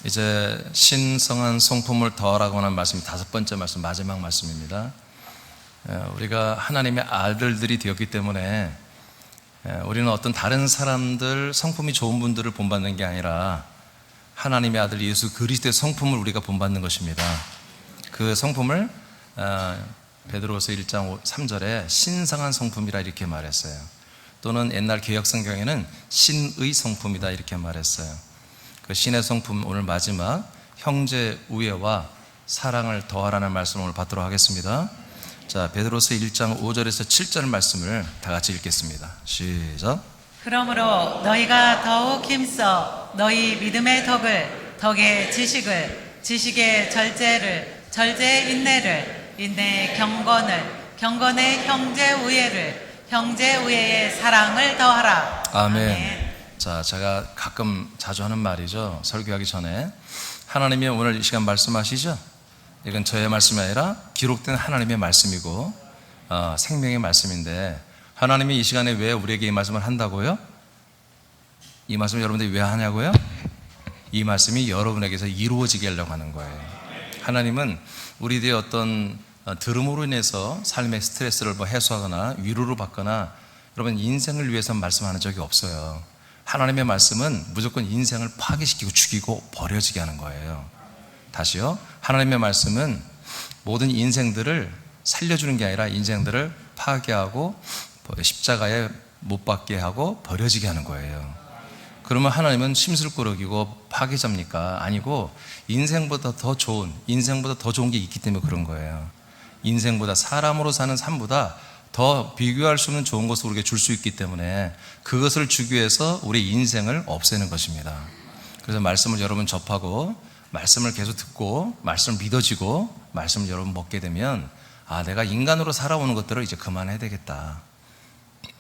이제 신성한 성품을 더하라고 하는 말씀이 5번째 말씀, 마지막 말씀입니다. 우리가 하나님의 아들들이 되었기 때문에 우리는 어떤 다른 사람들, 성품이 좋은 분들을 본받는 게 아니라 하나님의 아들 예수 그리스도의 성품을 우리가 본받는 것입니다. 그 성품을 베드로서 1장 3절에 신성한 성품이라 이렇게 말했어요. 또는 옛날 개역성경에는 신의 성품이다 이렇게 말했어요. 그 신의 성품, 오늘 마지막 형제 우애와 사랑을 더하라는 말씀을 오늘 받도록 하겠습니다. 자, 베드로서 1장 5절에서 7절 말씀을 다 같이 읽겠습니다. 시작. 그러므로 너희가 더욱 힘써 너희 믿음의 덕을, 덕의 지식을, 지식의 절제를, 절제의 인내를, 인내의 경건을, 경건의 형제 우애를, 형제 우애의 사랑을 더하라. 아멘. 자, 제가 가끔 자주 하는 말이죠. 설교하기 전에 하나님이 오늘 이 시간 말씀하시죠. 이건 저의 말씀이 아니라 기록된 하나님의 말씀이고 생명의 말씀인데, 하나님이 이 시간에 왜 우리에게 이 말씀을 한다고요? 이 말씀을 여러분들이 왜 하냐고요? 이 말씀이 여러분에게서 이루어지게 하려고 하는 거예요. 하나님은 우리들의 어떤 들음으로 인해서 삶의 스트레스를 해소하거나 위로를 받거나 여러분 인생을 위해서 말씀하는 적이 없어요. 하나님의 말씀은 무조건 인생을 파괴시키고 죽이고 버려지게 하는 거예요. 다시요. 하나님의 말씀은 모든 인생들을 살려주는 게 아니라 인생들을 파괴하고 십자가에 못 박게 하고 버려지게 하는 거예요. 그러면 하나님은 심술꾸러기고 파괴자입니까? 아니고 인생보다 더 좋은 게 있기 때문에 그런 거예요. 인생보다, 사람으로 사는 삶보다 더 비교할 수 없는 좋은 것을 우리에게 줄 수 있기 때문에 그것을 주기 위해서 우리 인생을 없애는 것입니다. 그래서 말씀을 여러분 접하고 말씀을 계속 듣고 말씀을 믿어지고 말씀을 여러분 먹게 되면 내가 인간으로 살아오는 것들을 이제 그만해야 되겠다.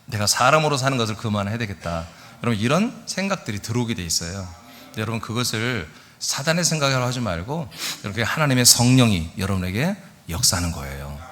내가 사람으로 사는 것을 그만해야 되겠다. 여러분 이런 생각들이 들어오게 돼 있어요. 여러분 그것을 사단의 생각으로 하지 말고 이렇게 하나님의 성령이 여러분에게 역사하는 거예요.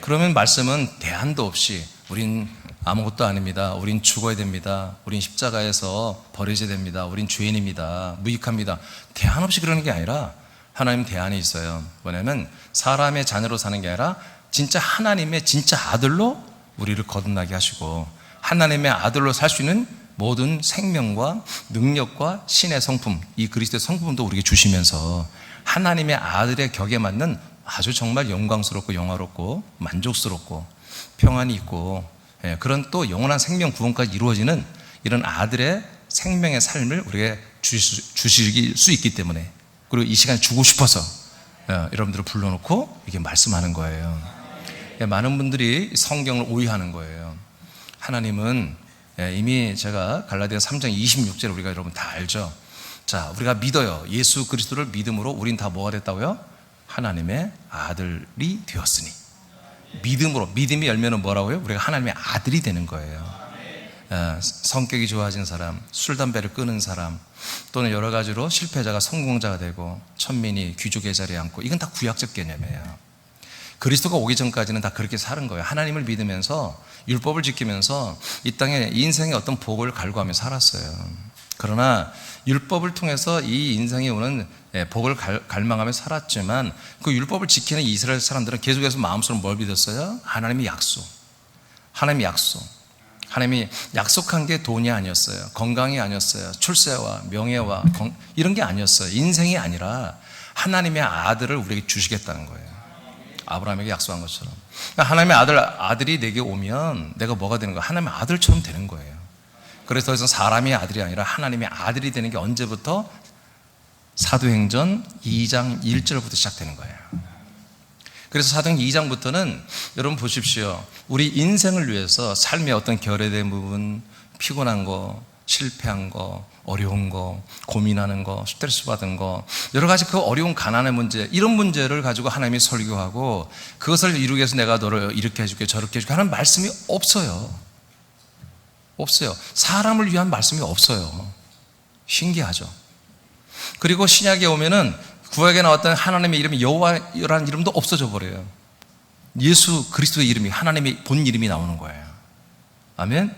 그러면 말씀은 대안도 없이 우린 아무것도 아닙니다. 우린 죽어야 됩니다. 우린 십자가에서 버려져야 됩니다. 우린 죄인입니다. 무익합니다. 대안 없이 그러는 게 아니라 하나님 대안이 있어요. 뭐냐면 사람의 자녀로 사는 게 아니라 진짜 하나님의 진짜 아들로 우리를 거듭나게 하시고 하나님의 아들로 살 수 있는 모든 생명과 능력과 신의 성품, 이 그리스도의 성품도 우리에게 주시면서 하나님의 아들의 격에 맞는 아주 정말 영광스럽고 영화롭고 만족스럽고 평안이 있고 그런 또 영원한 생명 구원까지 이루어지는 이런 아들의 생명의 삶을 우리에게 주실 수 있기 때문에, 그리고 이 시간에 주고 싶어서 여러분들을 불러놓고 이게 말씀하는 거예요. 많은 분들이 성경을 오해하는 거예요. 하나님은 이미 제가 갈라디아 3장 26절 우리가 여러분 다 알죠. 자, 우리가 믿어요. 예수 그리스도를 믿음으로 우린 다 뭐가 됐다고요? 하나님의 아들이 되었으니. 믿음으로, 믿음이 열면은 뭐라고요? 우리가 하나님의 아들이 되는 거예요. 성격이 좋아진 사람, 술 담배를 끊은 사람, 또는 여러 가지로 실패자가 성공자가 되고 천민이 귀족의 자리에 앉고, 이건 다 구약적 개념이에요. 그리스도가 오기 전까지는 다 그렇게 사는 거예요. 하나님을 믿으면서 율법을 지키면서 이 땅에 인생의 어떤 복을 갈구하며 살았어요. 그러나 율법을 통해서 이 인생에 오는 복을 갈망하며 살았지만 그 율법을 지키는 이스라엘 사람들은 계속해서 마음속으로 뭘 믿었어요? 하나님의 약속. 하나님의 약속. 하나님이 약속한 게 돈이 아니었어요. 건강이 아니었어요. 출세와 명예와 이런 게 아니었어요. 인생이 아니라 하나님의 아들을 우리에게 주시겠다는 거예요. 아브라함에게 약속한 것처럼. 하나님의 아들이 내게 오면 내가 뭐가 되는 거야? 하나님의 아들처럼 되는 거예요. 그래서 더 이상 사람의 아들이 아니라 하나님의 아들이 되는 게 언제부터? 사도행전 2장 1절부터 시작되는 거예요. 그래서 사도행전 2장부터는 여러분 보십시오. 우리 인생을 위해서 삶의 어떤 결여된 부분, 피곤한 거, 실패한 거, 어려운 거, 고민하는 거, 스트레스 받은 거, 여러 가지 그 어려운 가난의 문제, 이런 문제를 가지고 하나님이 설교하고 그것을 이루기 위해서 내가 너를 이렇게 해줄게 저렇게 해줄게 하는 말씀이 없어요. 없어요. 사람을 위한 말씀이 없어요. 신기하죠. 그리고 신약에 오면은 구약에 나왔던 하나님의 이름이 여호와라는 이름도 없어져 버려요. 예수 그리스도의 이름이, 하나님의 본 이름이 나오는 거예요. 아멘.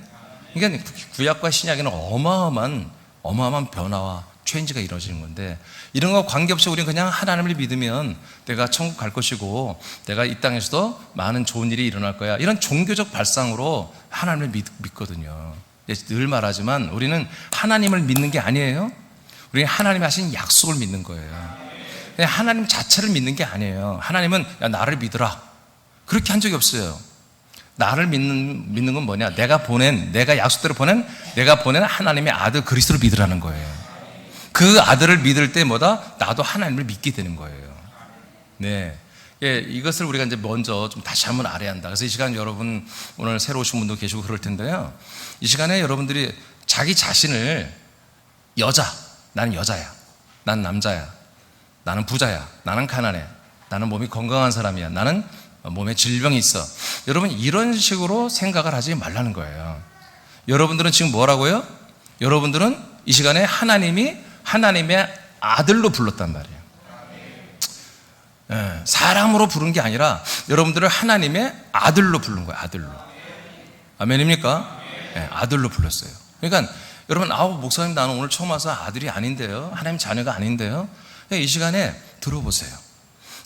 그러니까 구약과 신약에는 어마어마한 변화와 체인지가 이루어지는 건데, 이런 거 관계없이 우리는 그냥 하나님을 믿으면 내가 천국 갈 것이고 내가 이 땅에서도 많은 좋은 일이 일어날 거야, 이런 종교적 발상으로 하나님을 믿거든요. 늘 말하지만 우리는 하나님을 믿는 게 아니에요. 우리는 하나님이 하신 약속을 믿는 거예요. 하나님 자체를 믿는 게 아니에요. 하나님은 야, 나를 믿으라, 그렇게 한 적이 없어요. 나를 믿는 건 뭐냐? 내가 약속대로 내가 보낸 하나님의 아들 그리스도를 믿으라는 거예요. 그 아들을 믿을 때 나도 하나님을 믿게 되는 거예요. 네. 예, 이것을 우리가 이제 먼저 좀 다시 한번 알아야 한다. 그래서 이 시간 여러분, 오늘 새로 오신 분도 계시고 그럴 텐데요. 이 시간에 여러분들이 자기 자신을 나는 여자야, 난 남자야, 나는 부자야, 나는 가난해, 나는 몸이 건강한 사람이야, 나는 몸에 질병이 있어. 여러분, 이런 식으로 생각을 하지 말라는 거예요. 여러분들은 지금 뭐라고요? 여러분들은 이 시간에 하나님의 아들로 불렀단 말이에요. 예, 사람으로 부른 게 아니라 여러분들을 하나님의 아들로 부른 거예요. 아들로. 아멘입니까? 예, 아들로 불렀어요. 그러니까 여러분, 목사님 나는 오늘 처음 와서 아들이 아닌데요, 하나님 자녀가 아닌데요. 예, 이 시간에 들어보세요.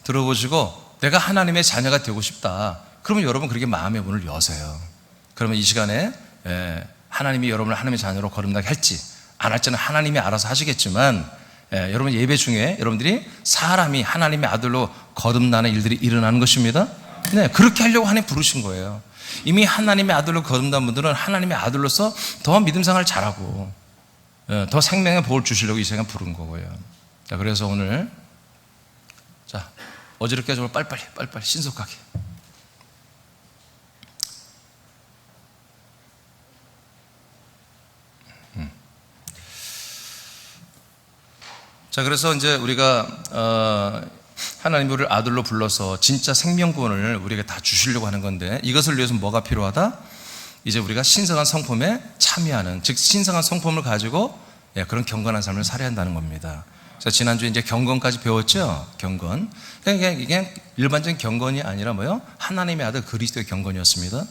들어보시고 내가 하나님의 자녀가 되고 싶다, 그러면 여러분 그렇게 마음의 문을 여세요. 그러면 이 시간에 하나님이 여러분을 하나님의 자녀로 거듭나게 할지 안 할지는 하나님이 알아서 하시겠지만, 여러분 예배 중에 여러분들이 사람이 하나님의 아들로 거듭나는 일들이 일어나는 것입니다. 네, 그렇게 하려고 하나님 부르신 거예요. 이미 하나님의 아들로 거듭난 분들은 하나님의 아들로서 더 믿음 생활을 잘하고 더 생명의 복을 주시려고 이 시간 부른 거고요. 자, 그래서 오늘 어지럽게 하지 말고 빨리빨리 신속하게. 자, 그래서 이제 우리가 하나님이 우리를 아들로 불러서 진짜 생명구원을 우리에게 다 주시려고 하는 건데, 이것을 위해서 뭐가 필요하다? 이제 우리가 신성한 성품에 참여하는, 즉 신성한 성품을 가지고 그런 경건한 삶을 살아야 한다는 겁니다. 그래서 지난주에 이제 경건까지 배웠죠. 경건. 그러니까 이게 일반적인 경건이 아니라 하나님의 아들 그리스도의 경건이었습니다.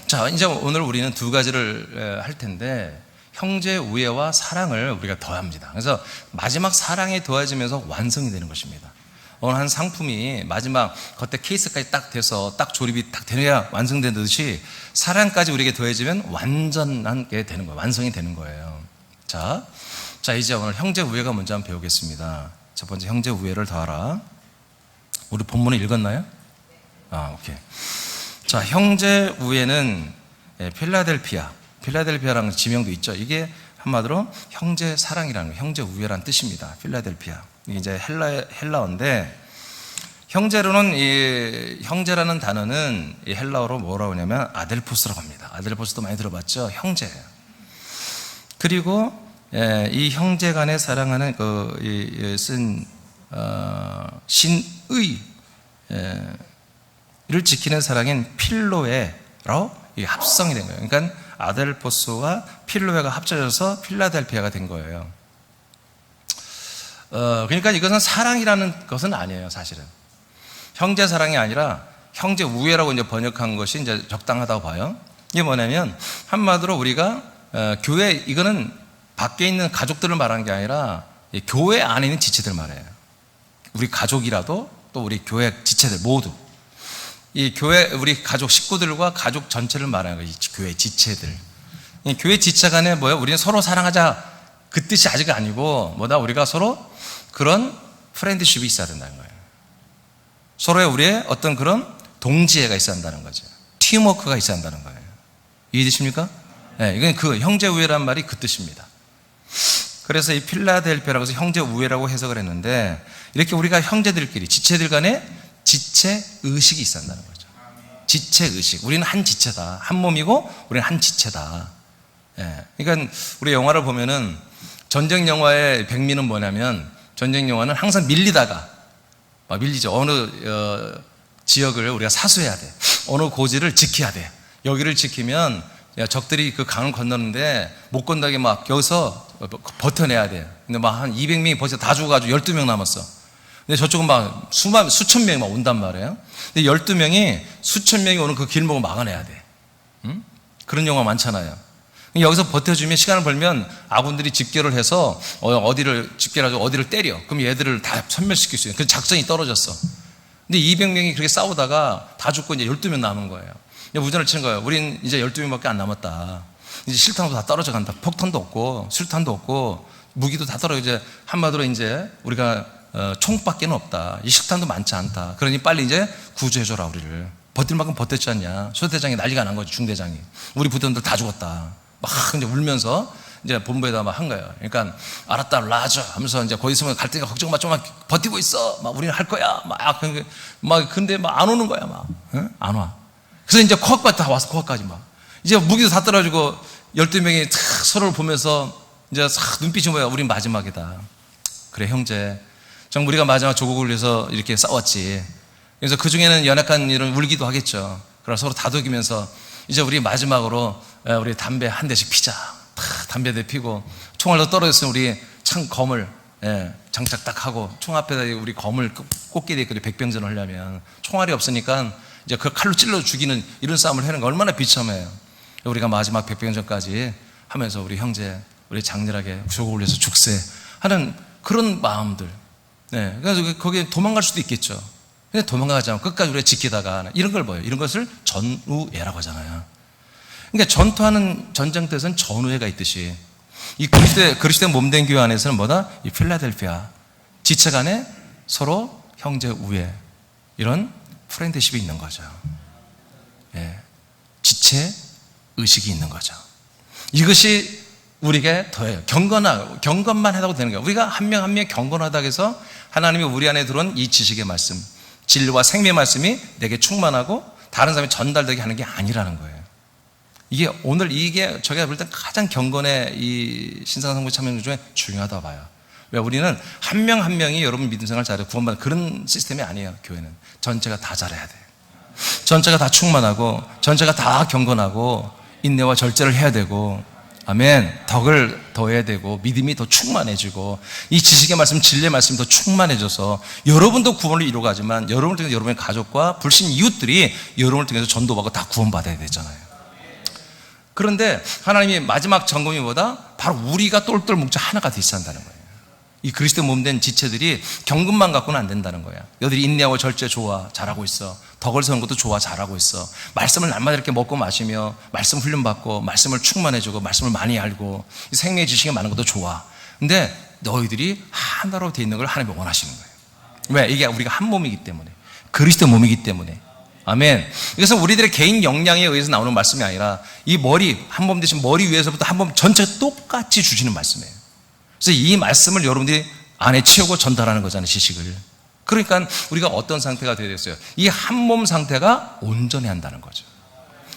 자, 이제 오늘 우리는 두 가지를 할 텐데, 형제 우애와 사랑을 우리가 더합니다. 그래서 마지막 사랑이 더해지면서 완성이 되는 것입니다. 어느 한 상품이 마지막 겉에 케이스까지 딱 돼서 딱 조립이 딱 되어야 완성되듯이 사랑까지 우리에게 더해지면 완전한 게 되는 거예요. 완성이 되는 거예요. 자, 이제 오늘 형제 우애가 먼저 한번 배우겠습니다. 첫 번째, 형제 우애를 더하라. 우리 본문을 읽었나요? 오케이. 자, 형제 우애는 필라델피아라는 지명도 있죠. 이게 한마디로 형제 사랑이라는 거예요. 형제 우애라는 뜻입니다. 필라델피아. 이게 이제 헬라어인데, 형제로는 이 형제라는 단어는 이 헬라어로 뭐라고 하냐면 아델포스라고 합니다. 아델포스도 많이 들어봤죠. 형제예요. 그리고 이 형제 간에 사랑하는 쓴 신의 를 지키는 사랑인 필로에로 이게 합성이 된 거예요. 그러니까 아델포스와 필로에가 합쳐져서 필라델피아가 된 거예요. 그러니까 이것은 사랑이라는 것은 아니에요, 사실은. 형제 사랑이 아니라 형제 우애라고 이제 번역한 것이 이제 적당하다고 봐요. 이게 뭐냐면 한마디로 우리가 교회, 이거는 밖에 있는 가족들을 말하는 게 아니라 교회 안에 있는 지체들 말이에요. 우리 가족이라도 또 우리 교회 지체들 모두, 이 교회 우리 가족 식구들과 가족 전체를 말하는 거예요. 교회 지체들. 이 교회 지체 간에 우리는 서로 사랑하자, 그 뜻이 아직 아니고 우리가 서로 그런 프렌드십이 있어야 된다는 거예요. 서로의 우리의 어떤 그런 동지애가 있어야 한다는 거죠. 팀워크가 있어야 한다는 거예요. 이해되십니까? 네, 이건 그 형제 우애란 말이 그 뜻입니다. 그래서 이 필라델피아라고 해서 형제 우애라고 해석을 했는데, 이렇게 우리가 형제들끼리 지체들 간에 지체 의식이 있어야 한다는 거죠. 지체 의식. 우리는 한 지체다. 한 몸이고 우리는 한 지체다. 예. 그러니까 우리 영화를 보면은 전쟁 영화의 백미는 뭐냐면, 전쟁 영화는 항상 밀리다가 밀리죠. 어느 지역을 우리가 사수해야 돼. 어느 고지를 지켜야 돼. 여기를 지키면 적들이 그 강을 건너는데 못 건너게 여기서 버텨내야 돼. 근데 한 200명이 벌써 다 죽어가지고 12명 남았어. 근데 저쪽은 수천 명이 온단 말이에요. 근데 12명이 수천 명이 오는 그 길목을 막아내야 돼. 그런 영화 많잖아요. 여기서 버텨주면 시간을 벌면 아군들이 집결을 해서 집결을 해서 어디를 때려. 그럼 얘들을 다 섬멸시킬 수 있어요. 그 작전이 떨어졌어. 근데 200명이 그렇게 싸우다가 다 죽고 이제 12명 남은 거예요. 무전을 치는 거예요. 우린 이제 12명밖에 안 남았다. 이제 실탄도 다 떨어져 간다. 폭탄도 없고 술탄도 없고 무기도 다 떨어져. 이제 한마디로 이제 우리가 총밖에 없다. 이 식탄도 많지 않다. 그러니 빨리 이제 구조해줘라 우리를. 버틸 만큼 버텼지 않냐. 소대장이 난리가 난 거죠. 중대장이. 우리 부대원들 다 죽었다. 막 이제 울면서 이제 본부에다 막 한 거예요. 그러니까 알았다 라저 하면서 이제 거기 있으면 갈 테니까 걱정 마. 좀만 버티고 있어. 막 우리는 할 거야. 막 근데 막 안 오는 거야. 막 안 와. 그래서 이제 코앞까지 다 와서 코앞까지 막 이제 무기도 다 떨어지고 12명이 탁 서로를 보면서 이제 싹 눈빛이 뭐야. 우린 마지막이다. 그래 형제. 정말 우리가 마지막 조국을 위해서 이렇게 싸웠지. 그래서 그 중에는 연약한 일은 울기도 하겠죠. 그래서 서로 다독이면서 이제 우리 마지막으로 우리 담배 한 대씩 피자. 담배대 피고 총알도 떨어졌으면 우리 창 검을 장착 딱 하고 총 앞에다 우리 검을 꽂게 돼 있거든요. 백병전을 하려면 총알이 없으니까 이제 그 칼로 찔러 죽이는 이런 싸움을 하는 거 얼마나 비참해요. 우리가 마지막 백병전까지 하면서 우리 형제 우리 장렬하게 조국을 위해서 죽세하는 그런 마음들. 그래서 거기에 도망갈 수도 있겠죠. 근데 도망가지 않고 끝까지 우리가 지키다가 이런 걸 뭐예요? 이런 것을 전우애라고 하잖아요. 그러니까 전투하는 전쟁터에서는 전우애가 있듯이 이 그리스도의 몸된 교회 안에서는 뭐다? 이 필라델피아 지체 간에 서로 형제 우애 이런 프렌드십이 있는 거죠. 지체 의식이 있는 거죠. 이것이 우리에게 더해요. 경건만 해도 되는 거예요. 우리가 한 명 한 명 경건하다고 해서 하나님이 우리 안에 들어온 이 지식의 말씀, 진리와 생명의 말씀이 내게 충만하고 다른 사람이 전달되게 하는 게 아니라는 거예요. 이게 저희가 볼 때 가장 경건의 이 신앙생활 참여 중에 중요하다고 봐요. 왜? 우리는 한 명 한 명이 여러분 믿음 생활 잘해 구원받는 그런 시스템이 아니에요. 교회는 전체가 다 잘해야 돼요. 전체가 다 충만하고 전체가 다 경건하고 인내와 절제를 해야 되고 아멘. 덕을 더해야 되고 믿음이 더 충만해지고 이 지식의 말씀, 진리의 말씀이 더 충만해져서 여러분도 구원을 이루어가지만 여러분을 통해서 여러분의 가족과 불신 이웃들이 여러분을 통해서 전도받고 다 구원받아야 되잖아요. 그런데 하나님이 마지막 점검이 뭐다? 바로 우리가 똘똘 뭉쳐 하나가 되어야 한다는 거예요. 이 그리스도 몸된 지체들이 경금만 갖고는 안 된다는 거야. 너희들이 인내하고 절제 좋아 잘하고 있어. 덕을 세우는 것도 좋아 잘하고 있어. 말씀을 날마다 이렇게 먹고 마시며 말씀 훈련받고 말씀을 충만해주고 말씀을 많이 알고 이 생명의 지식이 많은 것도 좋아. 근데 너희들이 하나로 되어 있는 걸 하나님이 원하시는 거예요. 왜? 이게 우리가 한 몸이기 때문에 그리스도 몸이기 때문에 아멘. 이것은 우리들의 개인 역량에 의해서 나오는 말씀이 아니라 이 머리 한 몸 대신 머리 위에서부터 한 몸 전체 똑같이 주시는 말씀이에요. 그래서 이 말씀을 여러분들이 안에 채우고 전달하는 거잖아요. 지식을. 그러니까 우리가 어떤 상태가 되어야 됐어요? 이 한 몸 상태가 온전해야 한다는 거죠.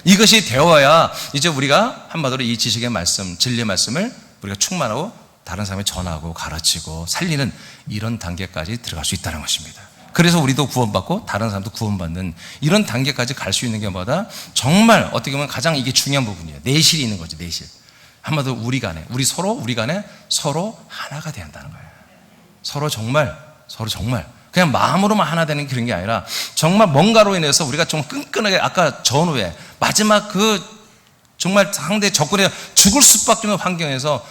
이것이 되어야 이제 우리가 한마디로 이 지식의 말씀, 진리의 말씀을 우리가 충만하고 다른 사람에 전하고 가르치고 살리는 이런 단계까지 들어갈 수 있다는 것입니다. 그래서 우리도 구원받고 다른 사람도 구원받는 이런 단계까지 갈 수 있는 게 뭐다? 정말 어떻게 보면 가장 이게 중요한 부분이에요. 내실이 있는 거죠. 내실. 한마디로 우리 간에 서로 하나가 돼야 한다는 거예요. 서로 정말 그냥 마음으로만 하나 되는 그런 게 아니라 정말 뭔가로 인해서 우리가 좀 끈끈하게 아까 전후에 마지막 그 정말 상대 적군에 죽을 수밖에 없는 환경에서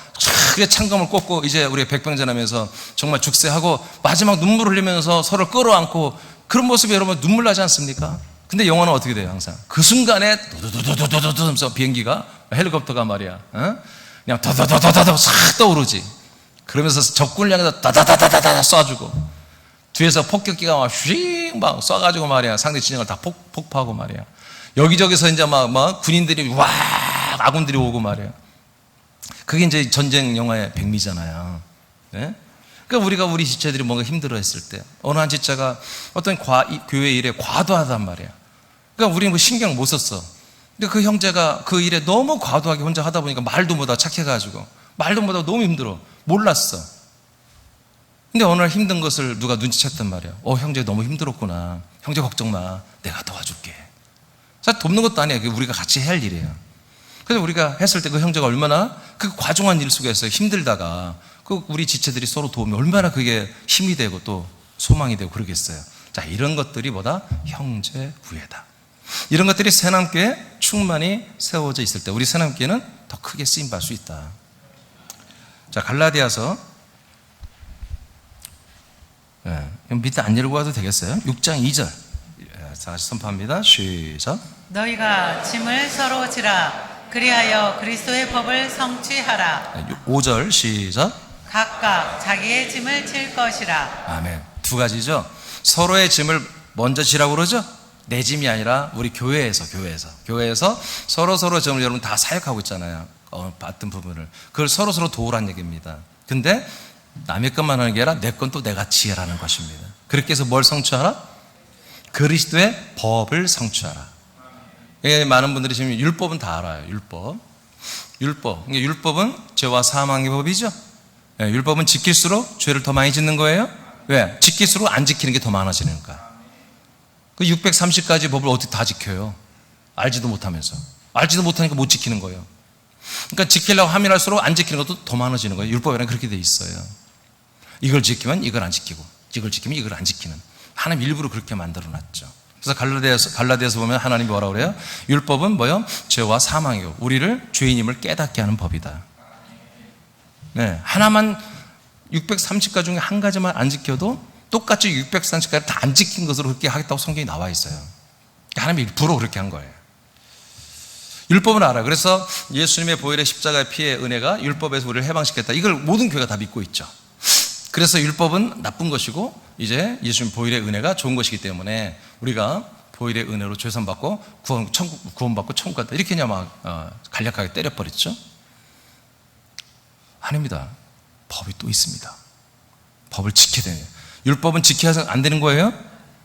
크게 창검을 꽂고 이제 우리 백병전하면서 정말 죽세하고 마지막 눈물을 흘리면서 서로 끌어안고 그런 모습이 여러분 눈물 나지 않습니까? 근데 영화는 어떻게 돼요? 항상 그 순간에 도도도도도도도 하면서 비행기가 헬리콥터가 말이야 그냥 도도도도도도 싹 떠오르지. 그러면서 적군을 향해서 다다다다다다 쏴주고 뒤에서 폭격기가 막 휘잉 막 쏴가지고 말이야 상대 진영을 다 폭파하고 말이야. 여기저기서 이제 막 군인들이 와 아군들이 오고 말이야. 그게 이제 전쟁 영화의 백미잖아요. 네? 그러니까 우리가 우리 지체들이 뭔가 힘들어했을 때 어느 한 지체가 어떤 교회 일에 과도하단 말이야. 그러니까 우리는 그 신경 못 썼어. 근데 그 형제가 그 일에 너무 과도하게 혼자 하다 보니까 말도 못하고 착해가지고 말도 못하고 너무 힘들어. 몰랐어. 근데 어느 날 힘든 것을 누가 눈치챘단 말이야. 형제 너무 힘들었구나. 형제 걱정 마. 내가 도와줄게. 사실 돕는 것도 아니야. 그게 우리가 같이 해야 할 일이에요. 그래서 우리가 했을 때 그 형제가 얼마나 그 과중한 일 속에서 힘들다가 그 우리 지체들이 서로 도우면 얼마나 그게 힘이 되고 또 소망이 되고 그러겠어요. 자, 이런 것들이 뭐다? 형제 우애다. 이런 것들이 새남교에 충만히 세워져 있을 때 우리 새남교회는 더 크게 쓰임받을 수 있다. 자, 갈라디아서 밑에 안 읽고 가도 되겠어요? 6장 2절 다시 선포합니다. 시작. 너희가 짐을 서로 지라. 그리하여 그리스도의 법을 성취하라. 5절 시작. 각각 자기의 짐을 질 것이라. 아멘. 두 가지죠. 서로의 짐을 먼저 지라고 그러죠. 내 짐이 아니라 우리 교회에서 서로 짐을 여러분 다 사역하고 있잖아요. 받던 부분을 그걸 서로 도우라는 얘기입니다. 근데 남의 것만 하는 게 아니라 내 건 또 내가 지혜라는 것입니다. 그렇게 해서 뭘 성취하라? 그리스도의 법을 성취하라. 많은 분들이 지금 율법은 다 알아요. 율법은 죄와 사망의 법이죠. 율법은 지킬수록 죄를 더 많이 짓는 거예요. 왜? 지킬수록 안 지키는 게 더 많아지니까. 그 630가지 법을 어떻게 다 지켜요? 알지도 못하면서. 알지도 못하니까 못 지키는 거예요. 그러니까 지키려고 하면 할수록 안 지키는 것도 더 많아지는 거예요. 율법에는 그렇게 돼 있어요. 이걸 지키면 이걸 안 지키고, 이걸 지키면 이걸 안 지키는. 하나님 일부러 그렇게 만들어 놨죠. 그래서 갈라디아서 보면 하나님이 뭐라고 그래요? 율법은 뭐요? 죄와 사망이요. 우리를 죄인임을 깨닫게 하는 법이다. 네, 하나만 630가지 중에 한 가지만 안 지켜도 똑같이 630가지 다 안 지킨 것으로 그렇게 하겠다고 성경이 나와 있어요. 하나님이 일부러 그렇게 한 거예요. 율법은 알아요. 그래서 예수님의 보혈의 십자가의 피의 은혜가 율법에서 우리를 해방시켰다. 이걸 모든 교회가 다 믿고 있죠. 그래서 율법은 나쁜 것이고 이제 예수님 보혈의 은혜가 좋은 것이기 때문에 우리가 보혈의 은혜로 죄산받고 구원받고 천국 갔다 이렇게 그냥 막 간략하게 때려버렸죠. 아닙니다. 법이 또 있습니다. 법을 지켜야 돼요. 율법은 지켜야 안 되는 거예요?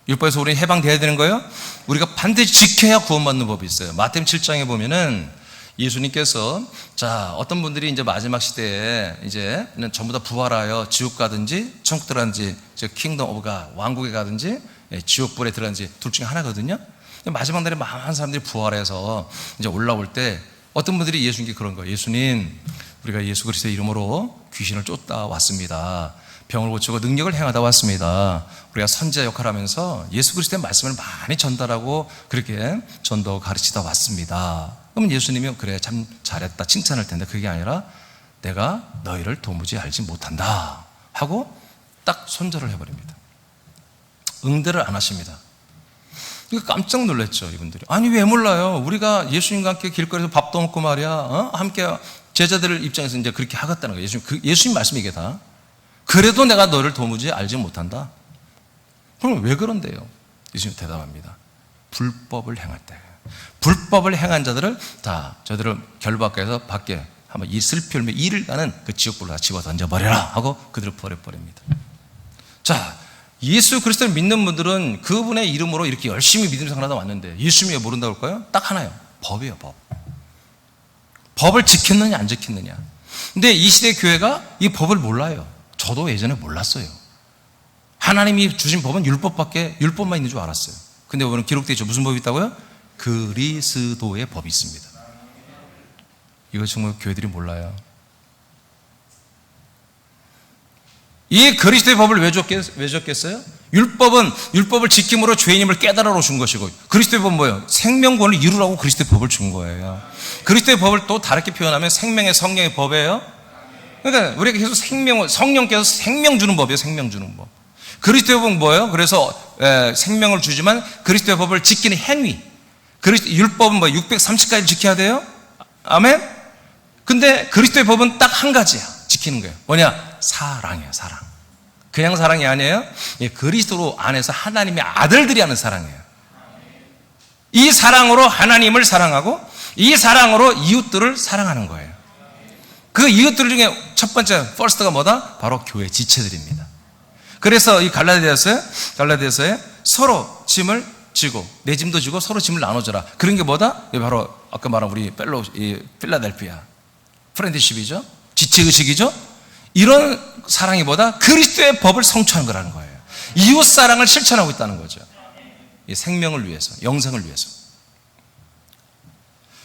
율법에서 우리 해방돼야 되는 거예요? 우리가 반드시 지켜야 구원받는 법이 있어요. 마태복음 7장에 보면은 예수님께서 자, 어떤 분들이 이제 마지막 시대에 이제는 전부 다 부활하여 지옥 가든지 천국 들어가든지 킹덤 오브 갓 왕국에 가든지 지옥불에 들어가든지 둘 중에 하나거든요. 마지막 날에 많은 사람들이 부활해서 이제 올라올 때 어떤 분들이 예수님께 그런 거예요. 예수님, 우리가 예수 그리스도의 이름으로 귀신을 쫓다 왔습니다. 병을 고치고 능력을 행하다 왔습니다. 우리가 선지자 역할을 하면서 예수 그리스도의 말씀을 많이 전달하고 그렇게 전도 가르치다 왔습니다. 그러면 예수님이 그래 참 잘했다 칭찬할 텐데 그게 아니라 내가 너희를 도무지 알지 못한다 하고 딱 손절을 해버립니다. 응대를 안 하십니다. 깜짝 놀랐죠 이분들이. 아니 왜 몰라요? 우리가 예수님과 함께 길거리에서 밥도 먹고 말이야 함께 제자들 입장에서 이제 그렇게 하겠다는 거예요. 예수님 말씀이 이게 다. 그래도 내가 너를 도무지 알지 못한다. 그럼 왜 그런데요? 예수님 대답합니다. 불법을 행할 때. 불법을 행한 자들을 다 저들을 결박해서 밖에 한번 이 슬피 울며 이를 가는 그 지옥불로 집어 던져버려라 하고 그들을 버려버립니다. 자, 예수 그리스도를 믿는 분들은 그분의 이름으로 이렇게 열심히 믿음 생활하다 왔는데 예수님이 왜 모른다고 할까요? 딱 하나요. 법이에요, 법. 법을 지켰느냐 안 지켰느냐. 근데 이 시대 교회가 이 법을 몰라요. 저도 예전에 몰랐어요. 하나님이 주신 법은 율법만 있는 줄 알았어요. 근데 오늘 기록되어 있죠. 무슨 법이 있다고요? 그리스도의 법이 있습니다. 이거 정말 교회들이 몰라요. 이 그리스도의 법을 왜 줬겠어요? 율법을 지킴으로 죄인임을 깨달아 준 것이고 그리스도의 법은 뭐예요? 생명권을 이루라고 그리스도의 법을 준 거예요. 그리스도의 법을 또 다르게 표현하면 생명의 성령의 법이에요. 그러니까 우리가 계속 성령께서 생명 주는 법이에요. 생명 주는 법. 그리스도의 법은 뭐예요? 그래서 생명을 주지만 그리스도의 법을 지키는 행위. 율법은 뭐 630가지를 지켜야 돼요? 아멘? 근데 그리스도의 법은 딱 한 가지야. 지키는 거예요. 뭐냐? 사랑이에요. 사랑. 그냥 사랑이 아니에요. 그리스도 안에서 하나님의 아들들이 하는 사랑이에요. 이 사랑으로 하나님을 사랑하고 이 사랑으로 이웃들을 사랑하는 거예요. 그 이웃들 중에 첫 번째 퍼스트가 뭐다? 바로 교회 지체들입니다. 그래서 이 갈라디아서에 서로 짐을 지고 내 짐도 지고 서로 짐을 나눠줘라. 그런 게 뭐다? 바로 아까 말한 우리 필라델피아 프렌드십이죠. 지체의식이죠. 이런 사랑이 뭐다? 그리스도의 법을 성취하는 거라는 거예요. 이웃 사랑을 실천하고 있다는 거죠. 이 생명을 위해서, 영생을 위해서.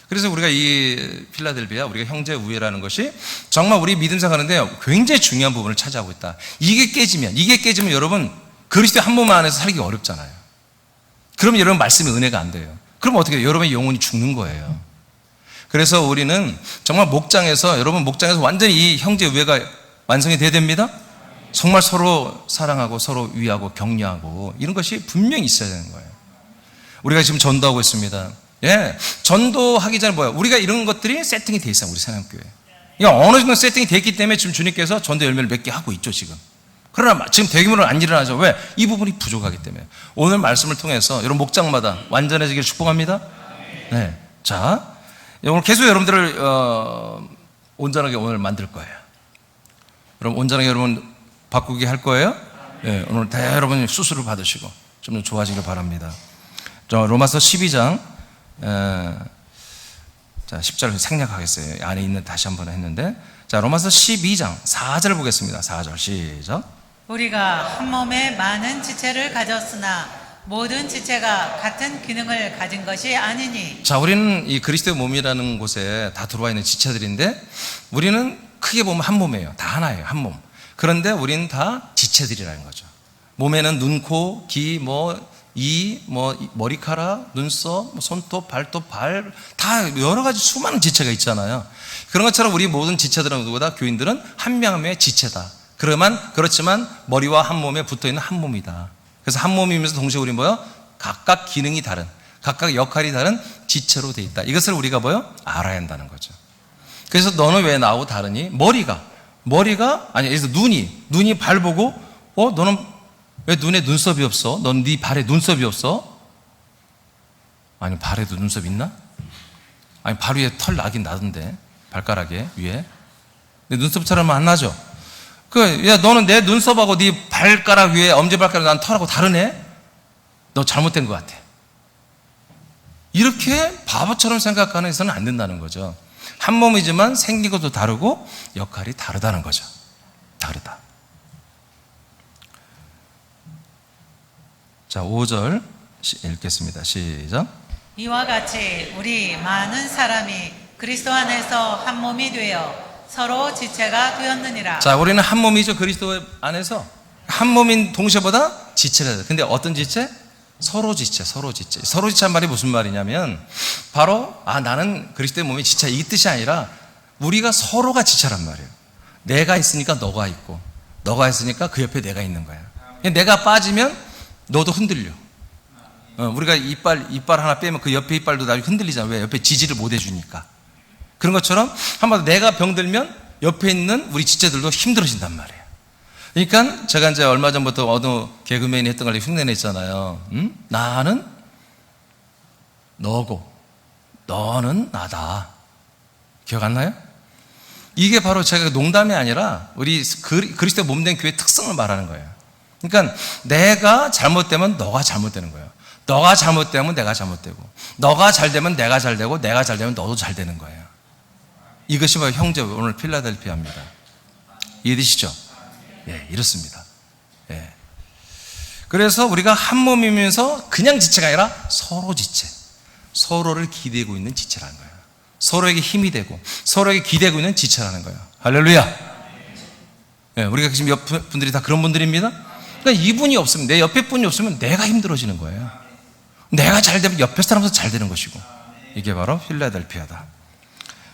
그래서 우리가 이 필라델피아, 우리가 형제 우애라는 것이 정말 우리 믿음 생활하는데 굉장히 중요한 부분을 차지하고 있다. 이게 깨지면 여러분 그리스도의 한 몸 안에서 살기 어렵잖아요. 그럼 여러분 말씀의 은혜가 안 돼요. 그럼 어떻게 해요? 여러분의 영혼이 죽는 거예요. 그래서 우리는 정말 목장에서, 여러분 목장에서 완전히 이 형제 우애가 완성이 돼야 됩니다. 정말 서로 사랑하고 서로 위하고 격려하고 이런 것이 분명히 있어야 되는 거예요. 우리가 지금 전도하고 있습니다. 예, 전도하기 전에 뭐야? 우리가 이런 것들이 세팅이 돼 있어요. 우리 사랑교회. 그러니까 어느 정도 세팅이 돼 있기 때문에 지금 주님께서 전도 열매를 몇 개 하고 있죠 지금. 그러나 지금 대규모로 안 일어나죠. 왜? 이 부분이 부족하기 때문에. 오늘 말씀을 통해서 여러분 목장마다 완전해지기를 축복합니다. 네, 자 오늘 계속 여러분들을 온전하게 오늘 만들 거예요. 여러분 온전하게 여러분 바꾸게 할 거예요. 네, 오늘 다 여러분 수술을 받으시고 좀 더 좋아지길 바랍니다. 로마서 12장 자 10절 생략하겠어요. 안에 있는 다시 한번 했는데, 자 로마서 12장 4절 보겠습니다. 4절 시작. 우리가 한 몸에 많은 지체를 가졌으나 모든 지체가 같은 기능을 가진 것이 아니니. 자, 우리는 이 그리스도의 몸이라는 곳에 다 들어와 있는 지체들인데, 우리는 크게 보면 한 몸이에요. 다 하나예요. 한 몸. 그런데 우리는 다 지체들이라는 거죠. 몸에는 눈, 코, 귀, 이, 머리카락, 눈썹, 손톱, 발톱, 발, 다 여러 가지 수많은 지체가 있잖아요. 그런 것처럼 우리 모든 지체들은 누구다? 교인들은 한 명 한 명의 지체다. 그렇지만 머리와 한 몸에 붙어 있는 한 몸이다. 그래서 한 몸이면서 동시에 우리 뭐요? 각각 기능이 다른, 각각 역할이 다른 지체로 돼 있다. 이것을 우리가 뭐요? 알아야 한다는 거죠. 그래서 너는 왜 나하고 다르니? 머리가 아니, 그래서 눈이 발 보고, 너는 왜 눈에 눈썹이 없어? 넌 네 발에 눈썹이 없어? 아니, 발에도 눈썹 있나? 아니, 발 위에 털 나긴 나던데, 발가락에 위에. 근데 눈썹처럼 안 나죠? 야, 너는 내 눈썹하고 네 발가락 위에 엄지발가락 난 털하고 다르네? 너 잘못된 것 같아. 이렇게 바보처럼 생각하는 해서는 안 된다는 거죠. 한 몸이지만 생긴 것도 다르고 역할이 다르다는 거죠. 다르다. 자, 5절 읽겠습니다. 시작. 이와 같이 우리 많은 사람이 그리스도 안에서 한 몸이 되어 서로 지체가 되었느니라. 자, 우리는 한 몸이죠. 그리스도 안에서 한 몸인 동시에보다 지체가 돼요. 근데 어떤 지체? 서로 지체한 말이 무슨 말이냐면 바로 나는 그리스도의 몸이 지체, 이 뜻이 아니라 우리가 서로가 지체란 말이에요. 내가 있으니까 너가 있고, 너가 있으니까 그 옆에 내가 있는 거야. 내가 빠지면 너도 흔들려. 우리가 이빨 하나 빼면 그 옆에 이빨도 나중에 흔들리잖아. 왜? 옆에 지지를 못 해주니까. 그런 것처럼 한마디로 내가 병들면 옆에 있는 우리 지체들도 힘들어진단 말이에요. 그러니까 제가 이제 얼마 전부터 어느 개그맨이 했던 걸 흉내냈잖아요. 나는 너고 너는 나다. 기억 안 나요? 이게 바로 제가 농담이 아니라 우리 그리스도 몸된 교회의 특성을 말하는 거예요. 그러니까 내가 잘못되면 너가 잘못되는 거예요. 너가 잘못되면 내가 잘못되고, 너가 잘되면 내가 잘되고, 내가 잘되면 너도 잘되는 거예요. 이것이 바로 형제 오늘 필라델피아입니다. 이해되시죠? 예, 이렇습니다. 예. 그래서 우리가 한 몸이면서 그냥 지체가 아니라 서로 지체, 서로를 기대고 있는 지체라는 거예요. 서로에게 힘이 되고 서로에게 기대고 있는 지체라는 거예요. 할렐루야. 예, 우리가 지금 옆 분들이 다 그런 분들입니다. 그러니까 이분이 없으면, 내 옆에 분이 없으면 내가 힘들어지는 거예요. 내가 잘 되면 옆에 사람도 잘 되는 것이고, 이게 바로 필라델피아다.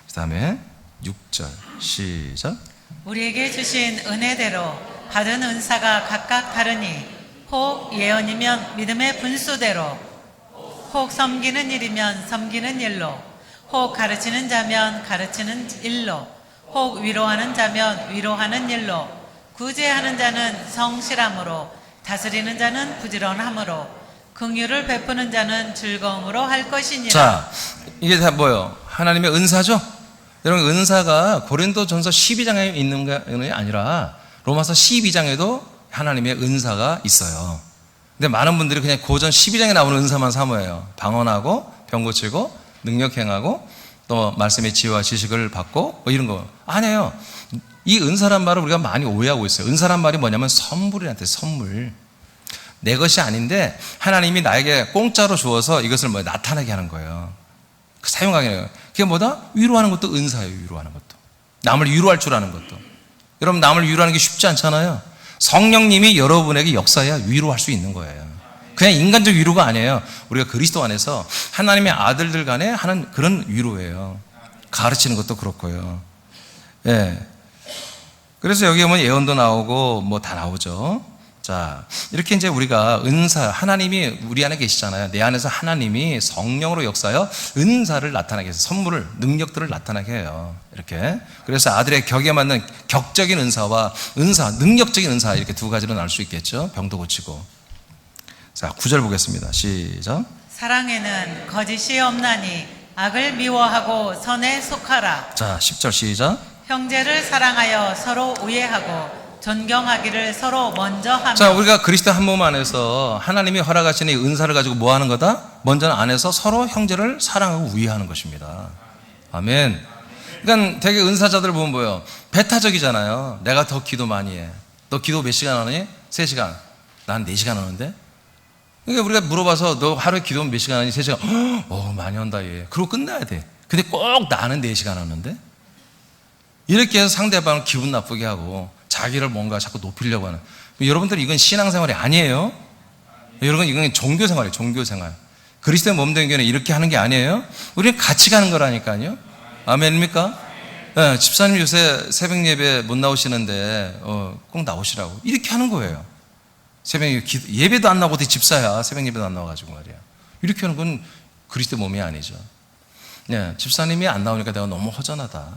그 다음에 6절 시작. 우리에게 주신 은혜대로 받은 은사가 각각 다르니 혹 예언이면 믿음의 분수대로, 혹 섬기는 일이면 섬기는 일로, 혹 가르치는 자면 가르치는 일로, 혹 위로하는 자면 위로하는 일로, 구제하는 자는 성실함으로, 다스리는 자는 부지런함으로, 긍휼을 베푸는 자는 즐거움으로 할 것이니라. 자, 이게 다 뭐예요? 하나님의 은사죠? 여러분, 은사가 고린도전서 12장에 있는 게 아니라 로마서 12장에도 하나님의 은사가 있어요. 근데 많은 분들이 그냥 고전 12장에 나오는 은사만 사모해요. 방언하고 병 고치고 능력 행하고 또 말씀의 지혜와 지식을 받고 이런 거 아니에요. 이 은사란 말을 우리가 많이 오해하고 있어요. 은사란 말이 뭐냐면 선물이란 뜻, 선물. 내 것이 아닌데 하나님이 나에게 공짜로 주어서 이것을 나타나게 하는 거예요. 사용하게 해요. 그게 뭐다? 위로하는 것도 은사예요. 위로하는 것도. 남을 위로할 줄 아는 것도. 여러분, 남을 위로하는 게 쉽지 않잖아요. 성령님이 여러분에게 역사해야 위로할 수 있는 거예요. 그냥 인간적 위로가 아니에요. 우리가 그리스도 안에서 하나님의 아들들 간에 하는 그런 위로예요. 가르치는 것도 그렇고요. 예. 그래서 여기 보면 예언도 나오고 뭐 다 나오죠. 자, 이렇게 이제 우리가 은사, 하나님이 우리 안에 계시잖아요. 내 안에서 하나님이 성령으로 역사하여 은사를 나타나게 해서 선물을, 능력들을 나타나게 해요. 이렇게. 그래서 아들의 격에 맞는 격적인 은사와 능력적인 은사, 이렇게 두 가지로 나눌 수 있겠죠. 병도 고치고. 자, 9절 보겠습니다. 시작. 사랑에는 거짓이 없나니 악을 미워하고 선에 속하라. 자, 10절 시작. 형제를 사랑하여 서로 우애하고 존경하기를 서로 먼저 하며. 자, 우리가 그리스도 한 몸 안에서 하나님이 허락하신 이 은사를 가지고 뭐 하는 거다? 먼저 안에서 서로 형제를 사랑하고 우애하는 것입니다. 아멘. 그러니까 되게 은사자들 보면 뭐예요? 배타적이잖아요. 내가 더 기도 많이 해. 너 기도 몇 시간 하니? 3시간. 난 4시간 하는데? 그러니까 우리가 물어봐서 너 하루에 기도 몇 시간 하니? 3시간. 많이 한다 얘. 그러고 끝나야 돼. 근데 꼭 나는 4시간 하는데? 이렇게 해서 상대방을 기분 나쁘게 하고 자기를 뭔가 자꾸 높이려고 하는. 여러분들 이건 신앙생활이 아니에요. 여러분 이건 종교생활이에요. 종교생활. 그리스도의 몸된 교회는 이렇게 하는 게 아니에요. 우리는 같이 가는 거라니까요. 아멘입니까? 네, 집사님 요새 새벽 예배 못 나오시는데 꼭 나오시라고 이렇게 하는 거예요. 새벽 예배도 안 나오고 어떻게 집사야. 새벽 예배도 안 나와가지고 말이야. 이렇게 하는 건 그리스도의 몸이 아니죠. 네, 집사님이 안 나오니까 내가 너무 허전하다.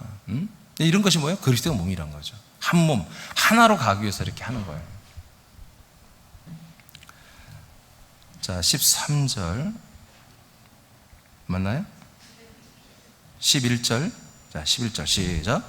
이런 것이 뭐예요? 그리스도의 몸이란 거죠. 한 몸, 하나로 가기 위해서 이렇게 하는 거예요. 자, 13절 맞나요? 11절. 자, 11절 시작.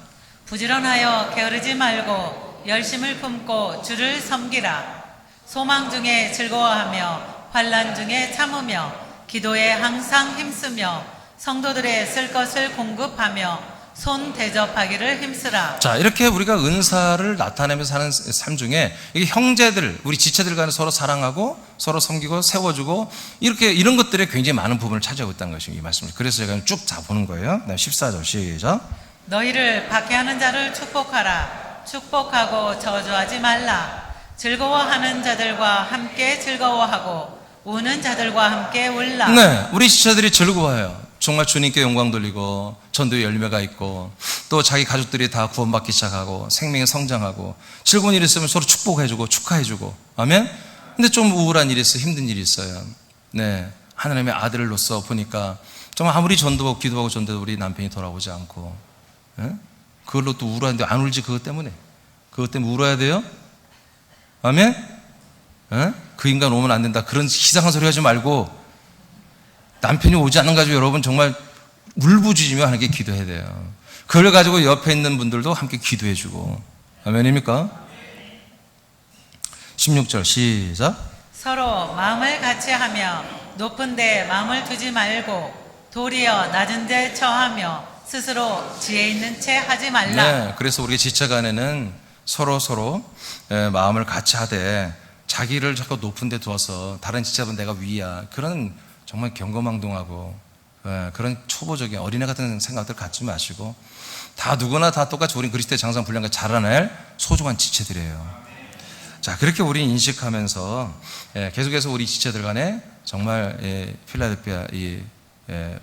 부지런하여 게으르지 말고 열심을 품고 주를 섬기라. 소망 중에 즐거워하며 환난 중에 참으며 기도에 항상 힘쓰며 성도들의 쓸 것을 공급하며 손 대접하기를 힘쓰라. 자, 이렇게 우리가 은사를 나타내면서 사는 삶 중에 이게 형제들, 우리 지체들 간에 서로 사랑하고 서로 섬기고 세워주고 이렇게 이런 것들에 굉장히 많은 부분을 차지하고 있다는 것이 이 말씀을. 그래서 제가 쭉 다 보는 거예요. 14절 시작. 너희를 박해하는 자를 축복하라. 축복하고 저주하지 말라. 즐거워하는 자들과 함께 즐거워하고 우는 자들과 함께 울라. 네, 우리 지체들이 즐거워해요. 정말 주님께 영광 돌리고 전도의 열매가 있고 또 자기 가족들이 다 구원받기 시작하고 생명이 성장하고 즐거운 일이 있으면 서로 축복해주고 축하해주고 아멘. 근데 좀 우울한 일이 있어요. 힘든 일이 있어요. 네, 하나님의 아들로서 보니까 정말 아무리 전도하고 기도하고 전도해도 우리 남편이 돌아오지 않고 그걸로 또 우울한데 안 울지. 그것 때문에 울어야 돼요. 아멘. 그 인간 오면 안 된다 그런 이상한 소리 하지 말고 남편이 오지 않는 가지고 여러분 정말 울부짖으며 하나님께 기도해야 돼요. 그걸 가지고 옆에 있는 분들도 함께 기도해주고. 아멘입니까? 16절 시작. 서로 마음을 같이 하며 높은 데 마음을 두지 말고 도리어 낮은 데 처하며 스스로 지혜 있는 채 하지 말라. 네, 그래서 우리 지체 간에는 서로 마음을 같이 하되 자기를 자꾸 높은 데 두어서 다른 지체분 내가 위야 그런 정말 경거망동하고 그런 초보적인 어린애 같은 생각들 갖지 마시고 다 누구나 다 똑같이 우린 그리스도의 장성 분량과 자라날 소중한 지체들이에요. 자, 그렇게 우리 인식하면서 계속해서 우리 지체들 간에 정말 필라델피아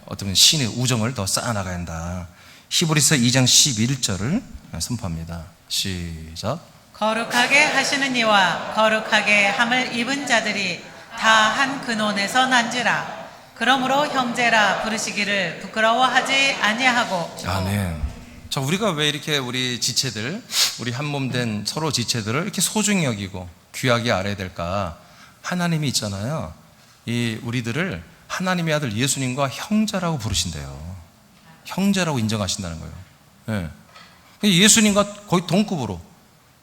어떤 신의 우정을 더 쌓아나가야 한다. 히브리서 2장 11절을 선포합니다. 시작. 거룩하게 하시는 이와 거룩하게 함을 입은 자들이 다 한 근원에서 난지라. 그러므로 형제라 부르시기를 부끄러워하지 아니하고. 아멘. 자, 우리가 왜 이렇게 우리 지체들, 우리 한 몸 된 서로 지체들을 이렇게 소중히 여기고 귀하게 알아야 될까? 하나님이 있잖아요. 이 우리들을 하나님의 아들 예수님과 형제라고 부르신대요. 형제라고 인정하신다는 거예요. 예수님과 거의 동급으로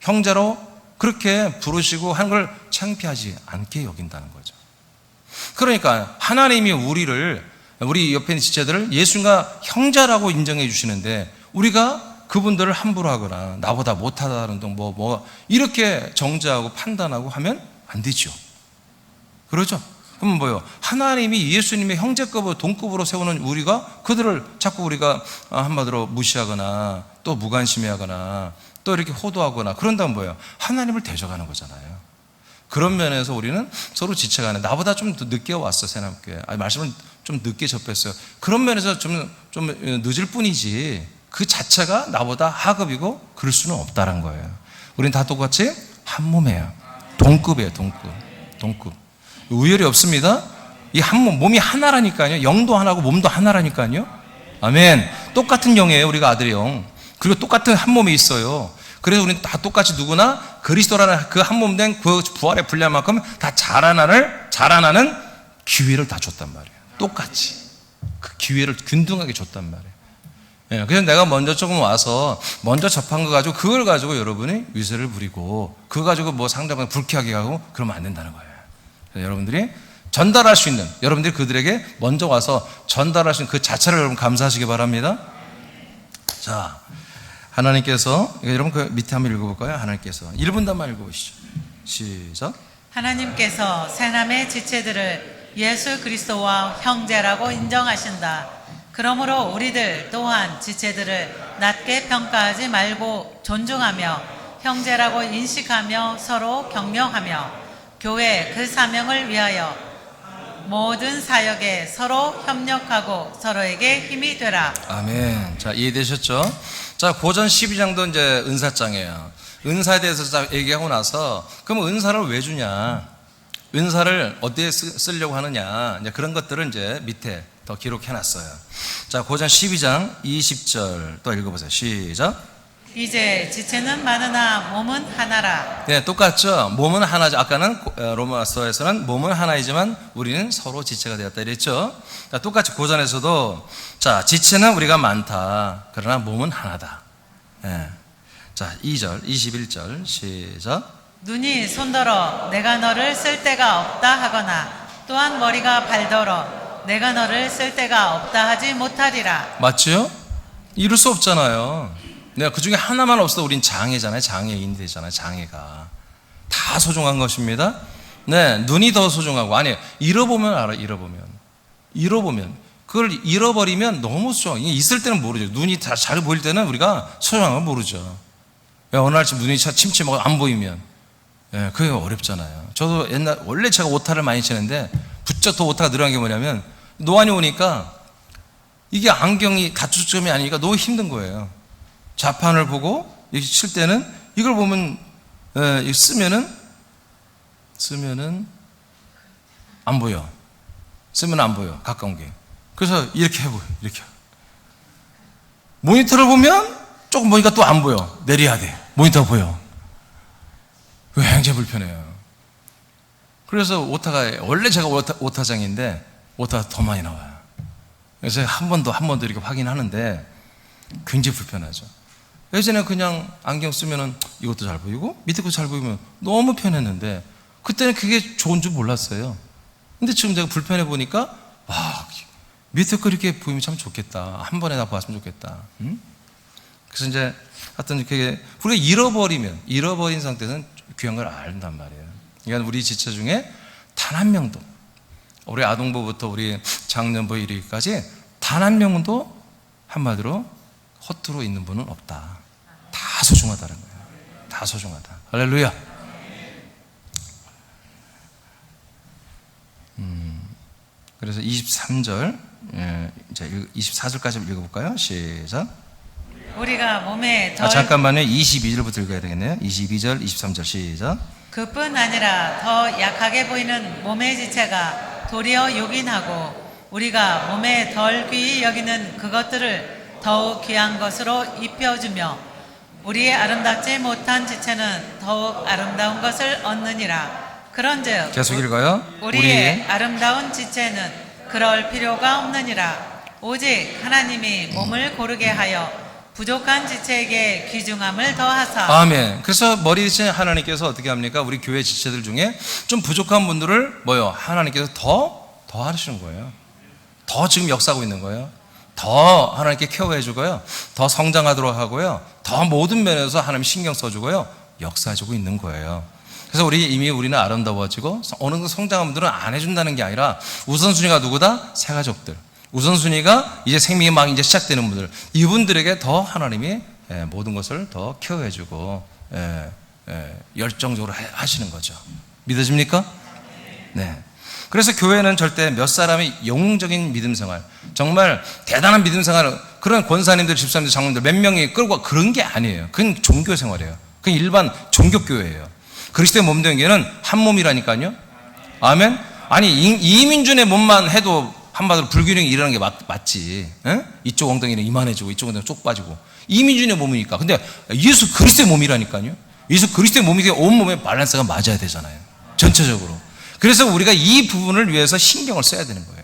형제로 그렇게 부르시고 하는 걸 창피하지 않게 여긴다는 거죠. 그러니까 하나님이 우리 옆에 있는 지체들을 예수님과 형제라고 인정해 주시는데 우리가 그분들을 함부로 하거나 나보다 못하다는 등 이렇게 정죄하고 판단하고 하면 안 되죠. 그러죠? 그러면 뭐예요? 하나님이 예수님의 형제급으로 동급으로 세우는 우리가 그들을 자꾸 우리가 한마디로 무시하거나 또 무관심해하거나 또 이렇게 호도하거나 그런다면 뭐예요? 하나님을 대적하는 거잖아요. 그런 면에서 우리는 서로 지체가 안 해. 나보다 좀 더 늦게 왔어, 새남교회. 말씀을 좀 늦게 접했어요. 그런 면에서 좀 늦을 뿐이지 그 자체가 나보다 하급이고 그럴 수는 없다는 거예요. 우린 다 똑같이 한 몸이에요. 동급이에요, 동급. 우열이 없습니다. 이 한 몸, 몸이 하나라니까요. 영도 하나고 몸도 하나라니까요. 아멘. 똑같은 영이에요, 우리가 아들의 영. 그리고 똑같은 한 몸이 있어요. 그래서 우리는 다 똑같이 누구나 그리스도라는 그 한 몸 된 그 부활의 분량만큼 다 자라나는 기회를 다 줬단 말이에요. 똑같이. 그 기회를 균등하게 줬단 말이에요. 예, 그래서 내가 먼저 조금 와서 먼저 접한 거 가지고 그걸 가지고 여러분이 위세를 부리고 그거 가지고 뭐 상대방 불쾌하게 하고 그러면 안 된다는 거예요. 그래서 여러분들이 전달할 수 있는, 여러분들이 그들에게 먼저 와서 전달할 수 있는 그 자체를 여러분 감사하시기 바랍니다. 자, 하나님께서, 여러분 그 밑에 한번 읽어볼까요? 하나님께서 1분단만 읽어보시죠. 시작. 하나님께서 새남의 지체들을 예수 그리스도와 형제라고 인정하신다. 그러므로 우리들 또한 지체들을 낮게 평가하지 말고 존중하며 형제라고 인식하며 서로 격려하며 교회 그 사명을 위하여 모든 사역에 서로 협력하고 서로에게 힘이 되라. 아멘. 자, 이해되셨죠? 자, 고전 12장도 이제 은사장이에요. 은사에 대해서 딱 얘기하고 나서, 그럼 은사를 왜 주냐? 은사를 어디에 쓰려고 하느냐? 이제 그런 것들을 이제 밑에 더 기록해 놨어요. 자, 고전 12장 20절 또 읽어보세요. 시작. 이제 지체는 많으나 몸은 하나라. 네, 똑같죠? 몸은 하나죠. 아까는 로마서에서는 몸은 하나이지만 우리는 서로 지체가 되었다 이랬죠? 자, 똑같이 고전에서도 자, 지체는 우리가 많다. 그러나 몸은 하나다. 네. 자, 2절, 21절 시작. 눈이 손더러 내가 너를 쓸 데가 없다 하거나 또한 머리가 발더러 내가 너를 쓸 데가 없다 하지 못하리라. 맞죠? 이룰 수 없잖아요. 내가 그 중에 하나만 없어도 우린 장애잖아요. 장애인이 되잖아요. 장애가 다 소중한 것입니다. 네, 눈이 더 소중하고, 아니, 잃어보면 알아. 잃어보면 그걸 잃어버리면 너무 소중해. 있을 때는 모르죠. 눈이 다 잘 보일 때는 우리가 소중한 걸 모르죠. 어느 날 눈이 침침하고 안 보이면, 예, 그게 어렵잖아요. 저도 원래 제가 오타를 많이 치는데 부쩍 더 오타가 늘어난 게 뭐냐면, 노안이 오니까 이게 안경이 가축점이 아니니까 너무 힘든 거예요. 자판을 보고 이렇게 칠 때는 이걸 보면, 예, 쓰면은 안 보여. 쓰면 안 보여. 가까운 게. 그래서 이렇게 해보여. 이렇게. 모니터를 보면 조금 보니까 또 안 보여. 내려야 돼. 모니터 보여. 그거 굉장히 불편해요. 그래서 오타가, 원래 제가 오타장인데 오타가 더 많이 나와요. 그래서 한 번 더 이렇게 확인하는데 굉장히 불편하죠. 예전에 그냥 안경 쓰면은 이것도 잘 보이고 밑에 것도 잘 보이면 너무 편했는데 그때는 그게 좋은 줄 몰랐어요. 근데 지금 제가 불편해 보니까 와, 밑에 거 이렇게 보이면 참 좋겠다. 한 번에 다 봤으면 좋겠다. 그래서 이제 하여튼 그게 우리가 잃어버린 상태에서는 귀한 걸 안단 말이에요. 그러니까 우리 지체 중에 단 한 명도, 우리 아동부부터 우리 장년부 이르기까지 단 한 명도 한마디로 허투루 있는 분은 없다. 다 소중하다는 거예요. 다 소중하다. 할렐루야. 그래서 23절, 이제 24절까지 읽어볼까요? 시작. 우리가 몸에 덜 잠깐만요. 22절부터 읽어야 되겠네요. 22절, 23절 시작. 그뿐 아니라 더 약하게 보이는 몸의 지체가 도리어 요긴하고 우리가 몸에 덜 귀히 여기는 그것들을 더욱 귀한 것으로 입혀주며 우리의 아름답지 못한 지체는 더욱 아름다운 것을 얻느니라. 그런즉 계속 읽어요. 우리의 아름다운 지체는 그럴 필요가 없느니라. 오직 하나님이 몸을 고르게 하여 부족한 지체에게 귀중함을 더하사. 아멘. 그래서 머리 지체 하나님께서 어떻게 합니까? 우리 교회 지체들 중에 좀 부족한 분들을 하나님께서 더 하시는 거예요. 더 지금 역사하고 있는 거예요. 더 하나님께 케어해 주고요. 더 성장하도록 하고요. 더 모든 면에서 하나님 신경 써주고요. 역사해주고 있는 거예요. 그래서 우리는 아름다워지고 어느 정도 성장한 분들은 안 해준다는 게 아니라 우선순위가 누구다? 새 가족들. 우선순위가 이제 생명이 막 이제 시작되는 분들. 이분들에게 더 하나님이 모든 것을 더 케어해주고 열정적으로 하시는 거죠. 믿어집니까? 네. 그래서 교회는 절대 몇 사람의 영웅적인 믿음 생활, 정말 대단한 믿음 생활, 그런 권사님들, 집사님들, 장로님들 몇 명이 끌고 그런 게 아니에요. 그건 종교 생활이에요. 그건 일반 종교교회예요. 그리스도의 몸된 교회는 한 몸이라니까요. 아멘? 아니, 이민준의 몸만 해도 한마디로 불균형이 일어나는 게 맞지. 에? 이쪽 엉덩이는 이만해지고 이쪽 엉덩이는 쪽 빠지고. 이민준의 몸이니까. 근데 예수 그리스도의 몸이라니까요. 예수 그리스도의 몸이기 온 몸의 밸런스가 맞아야 되잖아요. 전체적으로. 그래서 우리가 이 부분을 위해서 신경을 써야 되는 거예요.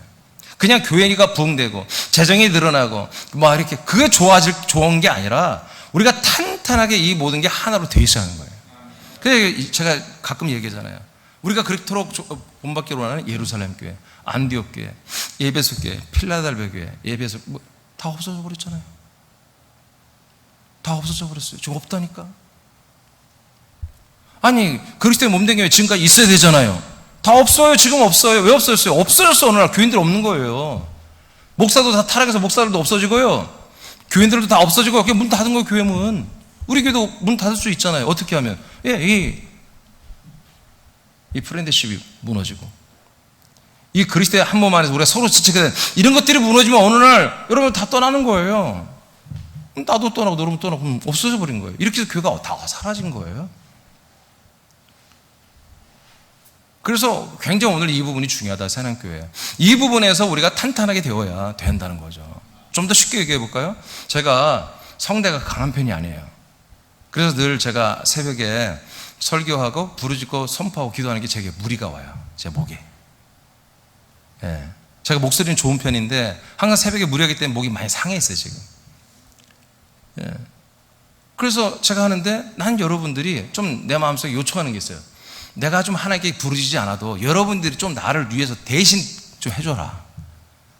그냥 교회가 부흥되고 재정이 늘어나고 막 이렇게 그게 좋은 게 아니라 우리가 탄탄하게 이 모든 게 하나로 돼 있어야 하는 거예요. 그래서 제가 가끔 얘기하잖아요. 우리가 그렇도록 본받기로 하는 예루살렘 교회, 안디옥 교회, 에베소 교회, 필라델베 교회, 에베소 다 없어져 버렸잖아요. 다 없어져 버렸어요. 지금 없다니까. 아니 그리스도의 몸된 교회 지금까지 있어야 되잖아요. 다 없어요. 지금 없어요. 왜 없어졌어요? 없어졌어. 어느 날 교인들 없는 거예요. 목사도 다 타락해서 목사들도 없어지고요. 교인들도 다 없어지고 그냥 문 닫은 거예요. 교회 문. 우리 교회도 문 닫을 수 있잖아요. 어떻게 하면? 이 프렌드십이 무너지고 이 그리스도의 한 몸 안에서 우리가 서로 지치게 된 이런 것들이 무너지면 어느 날 여러분 다 떠나는 거예요. 나도 떠나고 너도 떠나고 없어져 버린 거예요. 이렇게 해서 교회가 다 사라진 거예요. 그래서 굉장히 오늘 이 부분이 중요하다. 새남교회 이 부분에서 우리가 탄탄하게 되어야 된다는 거죠. 좀 더 쉽게 얘기해 볼까요? 제가 성대가 강한 편이 아니에요. 그래서 늘 제가 새벽에 설교하고 부르짖고 선포하고 기도하는 게 제게 무리가 와요. 제 목에. 예. 제가 목소리는 좋은 편인데 항상 새벽에 무리하기 때문에 목이 많이 상해 있어요 지금. 예. 그래서 제가 하는데 난 여러분들이 좀 내 마음속에 요청하는 게 있어요. 내가 좀 하나님께 부르짖지 않아도 여러분들이 좀 나를 위해서 대신 좀 해줘라.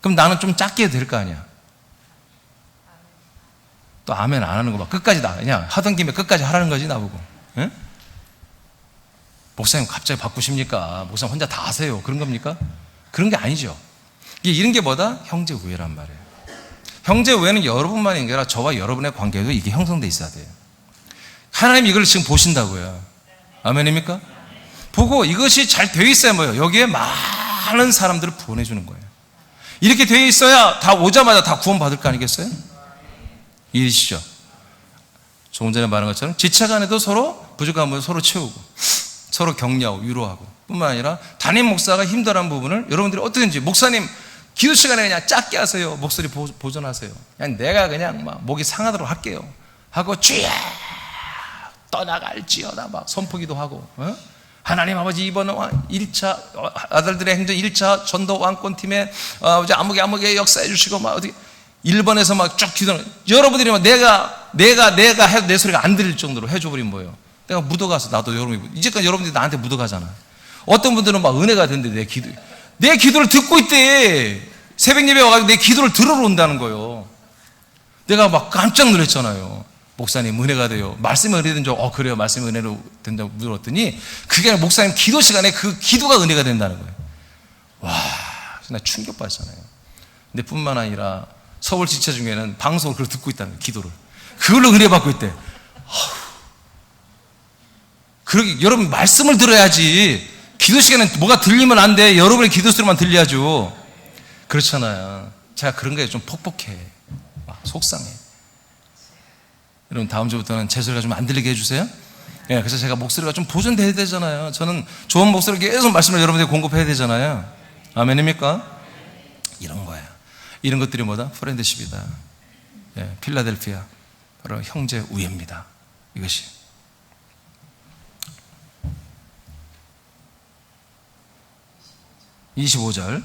그럼 나는 좀 작게 해도 될 거 아니야. 또 아멘 안 하는 거 봐. 끝까지 그냥 하던 김에 끝까지 하라는 거지 나보고. 예? 목사님 갑자기 바꾸십니까? 목사님 혼자 다 하세요. 그런 겁니까? 그런 게 아니죠. 이런 게 뭐다? 형제 우애란 말이에요. 형제 우애는 여러분만이 아니라 저와 여러분의 관계도 이게 형성돼 있어야 돼요. 하나님 이걸 지금 보신다고요. 아멘입니까? 보고 이것이 잘 되어 있어야 뭐예요? 여기에 많은 사람들을 보내주는 거예요. 이렇게 되어 있어야 다 오자마자 다 구원받을 거 아니겠어요? 이해시죠? 조금 전에 말한 것처럼 지체간에도 서로 부족한 부분을 서로 채우고 서로 격려하고 위로하고 뿐만 아니라 담임 목사가 힘들어하는 부분을 여러분들이 어떻게든지 목사님 기도 시간에 그냥 작게 하세요. 목소리 보존하세요. 그냥 내가 그냥 막 목이 상하도록 할게요. 하고 주야 떠나갈지어다 막 선포기도 하고 하나님 아버지 이번 1차 아들들의 행전 1차 전도 왕권팀에 아무개 역사해 주시고 막 어떻게 1번에서 막 쭉 기도하는 여러분들이 막 내가 해도 내 소리가 안 들릴 정도로 해줘버리면 뭐예요? 내가 묻어가서 나도 여러분이 이제까지 여러분들이 나한테 묻어가잖아. 어떤 분들은 막 은혜가 된대. 내 기도를 듣고 있대. 새벽 예배 와가지고 내 기도를 들으러 온다는 거예요. 내가 막 깜짝 놀랐잖아요. 목사님 은혜가 돼요. 말씀이 은혜 된 줄 그래요. 말씀이 은혜로 된다고 물었더니 그게 아니라 목사님 기도 시간에 그 기도가 은혜가 된다는 거예요. 와, 나 충격받았잖아요. 근데 뿐만 아니라 서울 지체 중에는 방송을 그걸 듣고 있다는 거예요. 기도를. 그걸로 은혜 받고 있대. 그러기 여러분 말씀을 들어야지. 기도 시간에 뭐가 들리면 안 돼. 여러분의 기도 소리만 들려야죠. 그렇잖아요. 제가 그런 거에 좀 퍽퍽해. 막 속상해. 여러분 다음 주부터는 제 소리가 좀 안 들리게 해주세요. 예, 그래서 제가 목소리가 좀 보존돼야 되잖아요. 저는 좋은 목소리를 계속 말씀을 여러분들에게 공급해야 되잖아요. 아멘입니까? 이런 거예요. 이런 것들이 뭐다? 프렌드십이다. 예, 필라델피아 바로 형제 우애입니다. 이것이 25절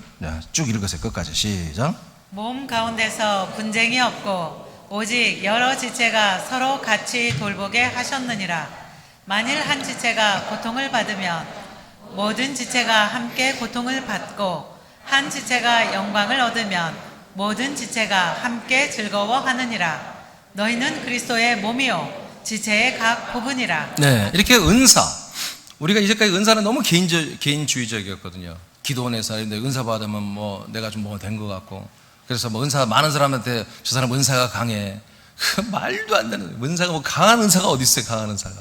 쭉 읽으세요. 끝까지 시작. 몸 가운데서 분쟁이 없고 오직 여러 지체가 서로 같이 돌보게 하셨느니라. 만일 한 지체가 고통을 받으면 모든 지체가 함께 고통을 받고 한 지체가 영광을 얻으면 모든 지체가 함께 즐거워하느니라. 너희는 그리스도의 몸이요 지체의 각 부분이라. 네, 이렇게 은사 우리가 이제까지 은사는 너무 개인주의적이었거든요. 기도원에서 은사 받으면 뭐 내가 좀 뭐 된 것 같고 그래서 뭐 은사 많은 사람한테 저 사람 은사가 강해. 말도 안 되는 은사가 뭐 강한 은사가 어디 있어요? 강한 은사가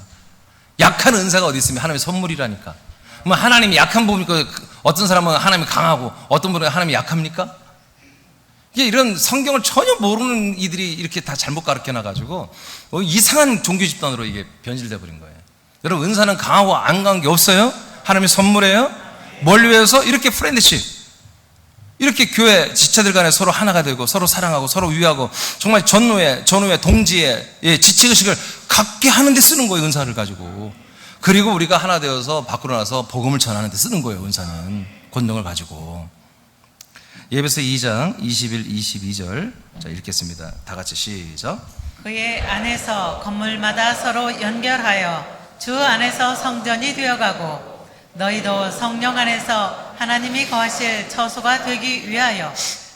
약한 은사가 어디 있으면 하나님의 선물이라니까. 뭐 하나님이 약한 부분이니까 어떤 사람은 하나님이 강하고 어떤 분은 하나님이 약합니까? 이게 이런 성경을 전혀 모르는 이들이 이렇게 다 잘못 가르쳐 놔가지고 이상한 종교 집단으로 이게 변질돼 버린 거예요. 여러분, 은사는 강하고 안 강한 게 없어요. 하나님의 선물이에요. 뭘 위해서? 이렇게 프렌드십, 이렇게 교회 지체들 간에 서로 하나가 되고 서로 사랑하고 서로 위하고 정말 전후에 동지에 지체의식을 갖게 하는 데 쓰는 거예요. 은사를 가지고. 그리고 우리가 하나 되어서 밖으로 나서 복음을 전하는 데 쓰는 거예요. 은사는 권능을 가지고. 예배서 2장 21, 22절 자 읽겠습니다. 다 같이 시작. 그의 안에서 건물마다 서로 연결하여 주 안에서 성전이 되어가고 너희도 성령 안에서 하나님이 거하실 처소가 되기 위하여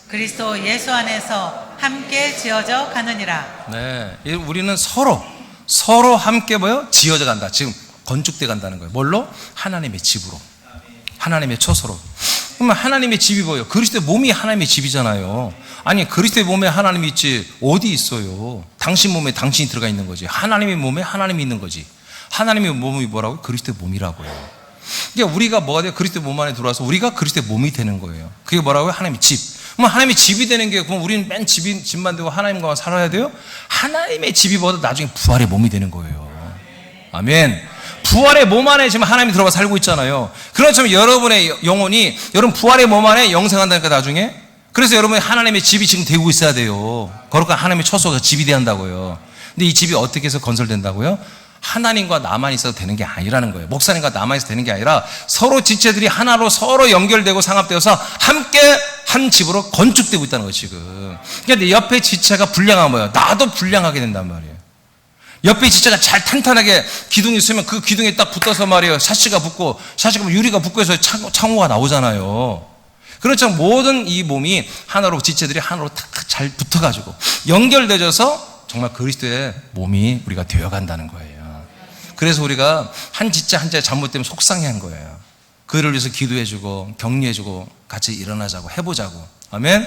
그리스도 예수 안에서 함께 지어져 가느니라. 네, 우리는 서로 함께 지어져 간다. 지금 건축돼 간다는 거예요. 뭘로? 하나님의 집으로, 하나님의 처소로. 그러면 하나님의 집이 뭐예요? 그리스도의 몸이 하나님의 집이잖아요. 아니, 그리스도의 몸에 하나님이 있지 어디 있어요? 당신 몸에 당신이 들어가 있는 거지. 하나님의 몸에 하나님이 있는 거지. 하나님의 몸이 뭐라고요? 그리스도의 몸이라고요. 그러니까 우리가 뭐가 돼요? 그리스도의 몸 안에 들어와서 우리가 그리스도의 몸이 되는 거예요. 그게 뭐라고요? 하나님의 집. 그럼 하나님의 집이 되는 게, 그럼 우리는 맨 집만 되고 하나님과 살아야 돼요? 하나님의 집이 뭐다? 나중에 부활의 몸이 되는 거예요. 아멘. 부활의 몸 안에 지금 하나님이 들어가 살고 있잖아요. 그렇지만 여러분의 영혼이 여러분 부활의 몸 안에 영생한다니까 나중에. 그래서 여러분이 하나님의 집이 지금 되고 있어야 돼요. 거룩한 하나님의 처소가 집이 돼야 한다고요. 근데 이 집이 어떻게 해서 건설된다고요? 하나님과 나만 있어도 되는 게 아니라는 거예요. 목사님과 나만 있어도 되는 게 아니라 서로 지체들이 하나로 서로 연결되고 상합되어서 함께 한 집으로 건축되고 있다는 거예요, 지금. 그러니까 옆에 지체가 불량한 거예요. 나도 불량하게 된단 말이에요. 옆에 지체가 잘 탄탄하게 기둥이 있으면 그 기둥에 딱 붙어서 말이에요. 샤시가 붙고, 샤시가 유리가 붙고 해서 창호가 나오잖아요. 그렇죠. 모든 이 몸이 하나로, 지체들이 하나로 딱 잘 붙어가지고 연결되어서 정말 그리스도의 몸이 우리가 되어간다는 거예요. 그래서 우리가 한 지체 한 지체 잘못되면 속상해한 거예요. 그를 위해서 기도해주고 격려해주고 같이 일어나자고 해보자고. 아멘.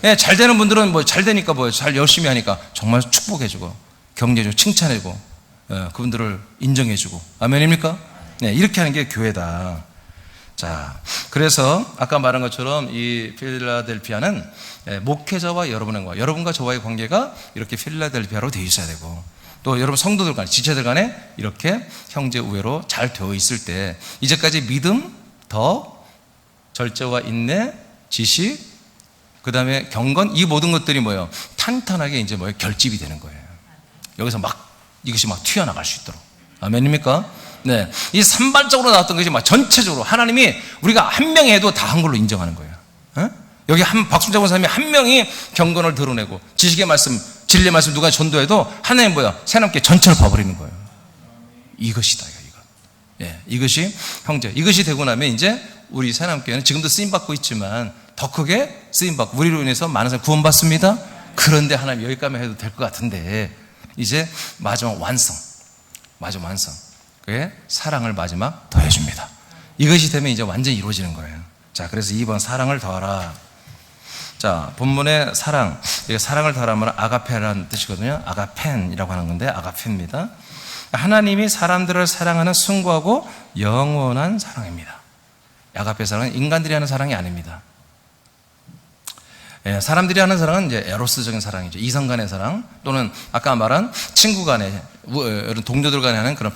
예, 잘 되는 분들은 잘 되니까 잘 열심히 하니까 정말 축복해주고 격려해주고 칭찬해주고 그분들을 인정해주고. 아멘입니까? 네, 이렇게 하는 게 교회다. 자, 그래서 아까 말한 것처럼 이 필라델피아는 목회자와 여러분과 저와의 관계가 이렇게 필라델피아로 되어 있어야 되고, 또 여러분 성도들 간에, 지체들 간에 이렇게 형제 우애로 잘 되어 있을 때 이제까지 믿음, 덕, 절제와 인내, 지식, 그 다음에 경건, 이 모든 것들이 뭐예요? 탄탄하게 이제 결집이 되는 거예요. 여기서 이것이 튀어나갈 수 있도록. 아멘입니까? 네. 이 산발적으로 나왔던 것이 전체적으로 하나님이 우리가 한 명이 해도 다 한 걸로 인정하는 거예요. 여기 박순자 권사님이 한 명이 경건을 드러내고 지식의 말씀, 진리의 말씀 누가 전도해도 하나님 새롭게 전체를 봐버리는 거예요. 이것이다, 이거. 예, 이것이 형제. 이것이 되고 나면 이제 우리 새남교회는 지금도 쓰임받고 있지만 더 크게 쓰임받고 우리로 인해서 많은 사람이 구원받습니다. 그런데 하나님 여기까지만 해도 될 것 같은데 이제 마지막 완성. 그게 사랑을 마지막 더해줍니다. 이것이 되면 이제 완전히 이루어지는 거예요. 자, 그래서 2번 사랑을 더하라. 자, 본문의 사랑, 이게 사랑을 더하라면 아가페라는 뜻이거든요. 아가펜이라고 하는 건데 아가페입니다. 하나님이 사람들을 사랑하는 숭고하고 영원한 사랑입니다. 아가페 사랑은 인간들이 하는 사랑이 아닙니다. 예, 사람들이 하는 사랑은 이제 에로스적인 사랑이죠. 이성 간의 사랑, 또는 아까 말한 친구 간의, 이런 동료들 간에 하는 그런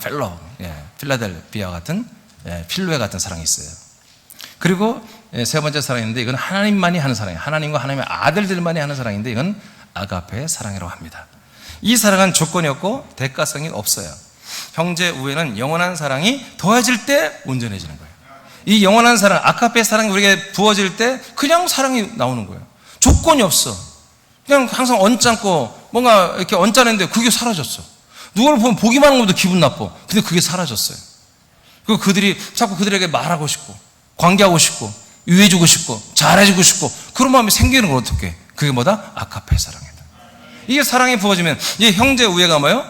필라델피아 같은, 필로에 같은 사랑이 있어요. 그리고 세 번째 사랑인데 이건 하나님만이 하는 사랑이에요. 하나님과 하나님의 아들들만이 하는 사랑인데 이건 아가페의 사랑이라고 합니다. 이 사랑은 조건이 없고 대가성이 없어요. 형제 우애는 영원한 사랑이 더해질 때 온전해지는 거예요. 이 영원한 사랑, 아가페의 사랑이 우리에게 부어질 때 그냥 사랑이 나오는 거예요. 조건이 없어. 그냥 항상 언짢고 뭔가 이렇게 언짢은데 그게 사라졌어. 누구를 보면 보기만 하는 것도 기분 나빠. 근데 그게 사라졌어요. 그리고 그들이 자꾸 그들에게 말하고 싶고 관계하고 싶고 유해주고 싶고 잘해주고 싶고 그런 마음이 생기는 걸 어떻게? 그게 뭐다? 아가페 사랑이다. 이게 사랑이 부어지면 이 형제 우애가 뭐예요?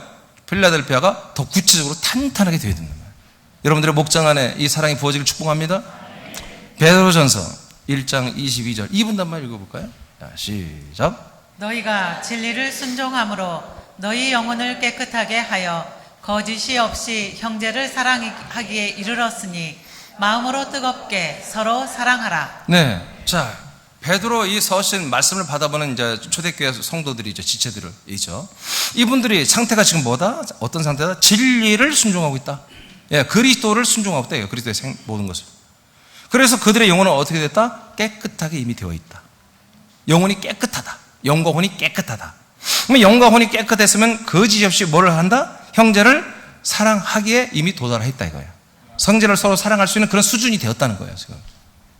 필라델피아가 더 구체적으로 탄탄하게 되어야 된다. 여러분들의 목장 안에 이 사랑이 부어지길 축복합니다. 베드로전서 1장 22절 2분 단만 읽어볼까요? 자, 시작. 너희가 진리를 순종함으로 너희 영혼을 깨끗하게 하여 거짓이 없이 형제를 사랑하기에 이르렀으니 마음으로 뜨겁게 서로 사랑하라. 네. 자, 베드로 이 서신 말씀을 받아보는 이제 초대교회 성도들이죠. 지체들이죠. 이분들이 상태가 지금 뭐다? 어떤 상태다? 진리를 순종하고 있다. 예, 그리스도를 순종하고 있다. 그리스도의 모든 것을. 그래서 그들의 영혼은 어떻게 됐다? 깨끗하게 이미 되어 있다. 영혼이 깨끗하다. 영과 혼이 깨끗하다. 그러면 영과 혼이 깨끗했으면 거짓 없이 뭐를 한다? 형제를 사랑하기에 이미 도달했다 이거예요. 성제를 서로 사랑할 수 있는 그런 수준이 되었다는 거예요. 지금.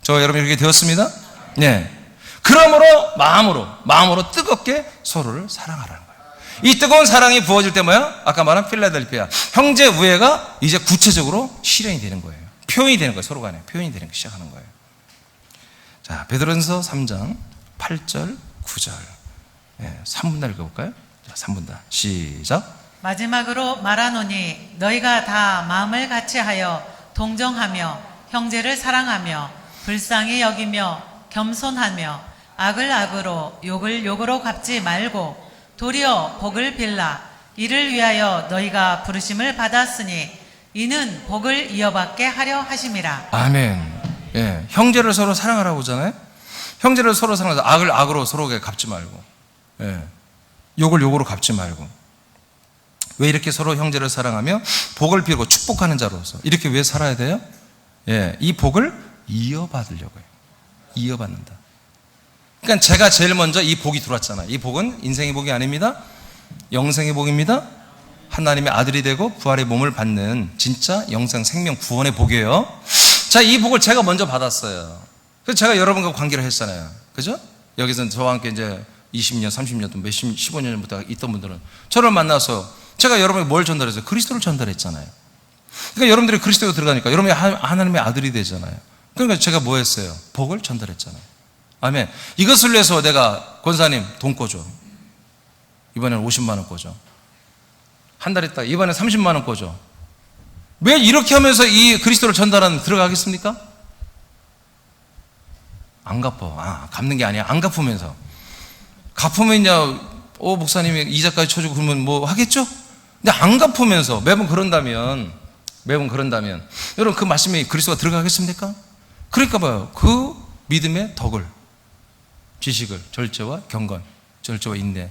저 여러분 이렇게 되었습니다. 네. 그러므로 마음으로 뜨겁게 서로를 사랑하라는 거예요. 이 뜨거운 사랑이 부어질 때 뭐야? 아까 말한 필라델피아 형제 우애가 이제 구체적으로 실현이 되는 거예요. 표현이 되는 거예요. 서로 간에 표현이 되는 거 시작하는 거예요. 자, 베드로전서 3장 8절 9절 3분단 읽어볼까요? 자, 3분단 시작. 마지막으로 말하노니 너희가 다 마음을 같이하여 동정하며 형제를 사랑하며 불쌍히 여기며 겸손하며 악을 악으로 욕을 욕으로 갚지 말고 도리어 복을 빌라. 이를 위하여 너희가 부르심을 받았으니 이는 복을 이어받게 하려 하심이라. 아멘. 예, 형제를 서로 사랑하라고 하잖아요. 형제를 서로 사랑하자. 악을 악으로 서로에게 갚지 말고, 예, 욕을 욕으로 갚지 말고. 왜 이렇게 서로 형제를 사랑하며 복을 빌고 축복하는 자로서 이렇게 왜 살아야 돼요? 예, 이 복을 이어받으려고요. 이어받는다. 그러니까 제가 제일 먼저 이 복이 들어왔잖아요. 이 복은 인생의 복이 아닙니다. 영생의 복입니다. 하나님의 아들이 되고 부활의 몸을 받는 진짜 영생 생명 구원의 복이에요. 자, 이 복을 제가 먼저 받았어요. 그래서 제가 여러분과 관계를 했잖아요. 그죠? 여기서 저와 함께 이제 20년, 30년, 또 15년 전부터 있던 분들은 저를 만나서 제가 여러분에게 뭘 전달했어요? 그리스도를 전달했잖아요. 그러니까 여러분들이 그리스도에 들어가니까 여러분이 하나님의 아들이 되잖아요. 그러니까 제가 뭐 했어요? 복을 전달했잖아요. 아멘. 이것을 위해서 내가 권사님 돈 꿔줘. 이번에는 50만 원 꿔줘. 한 달 있다 이번에 30만 원 꿔줘. 왜 이렇게 하면서 이 그리스도를 전달하는 들어가겠습니까? 안 갚어. 갚는 게 아니야. 안 갚으면서. 갚으면 이제 목사님이 이자까지 쳐주고 그러면 뭐 하겠죠? 근데 안 갚으면서 매번 그런다면 여러분 그 말씀이 그리스도가 들어가겠습니까? 그러니까 봐요. 그 믿음의 덕을, 지식을, 절제와 경건, 절제와 인내,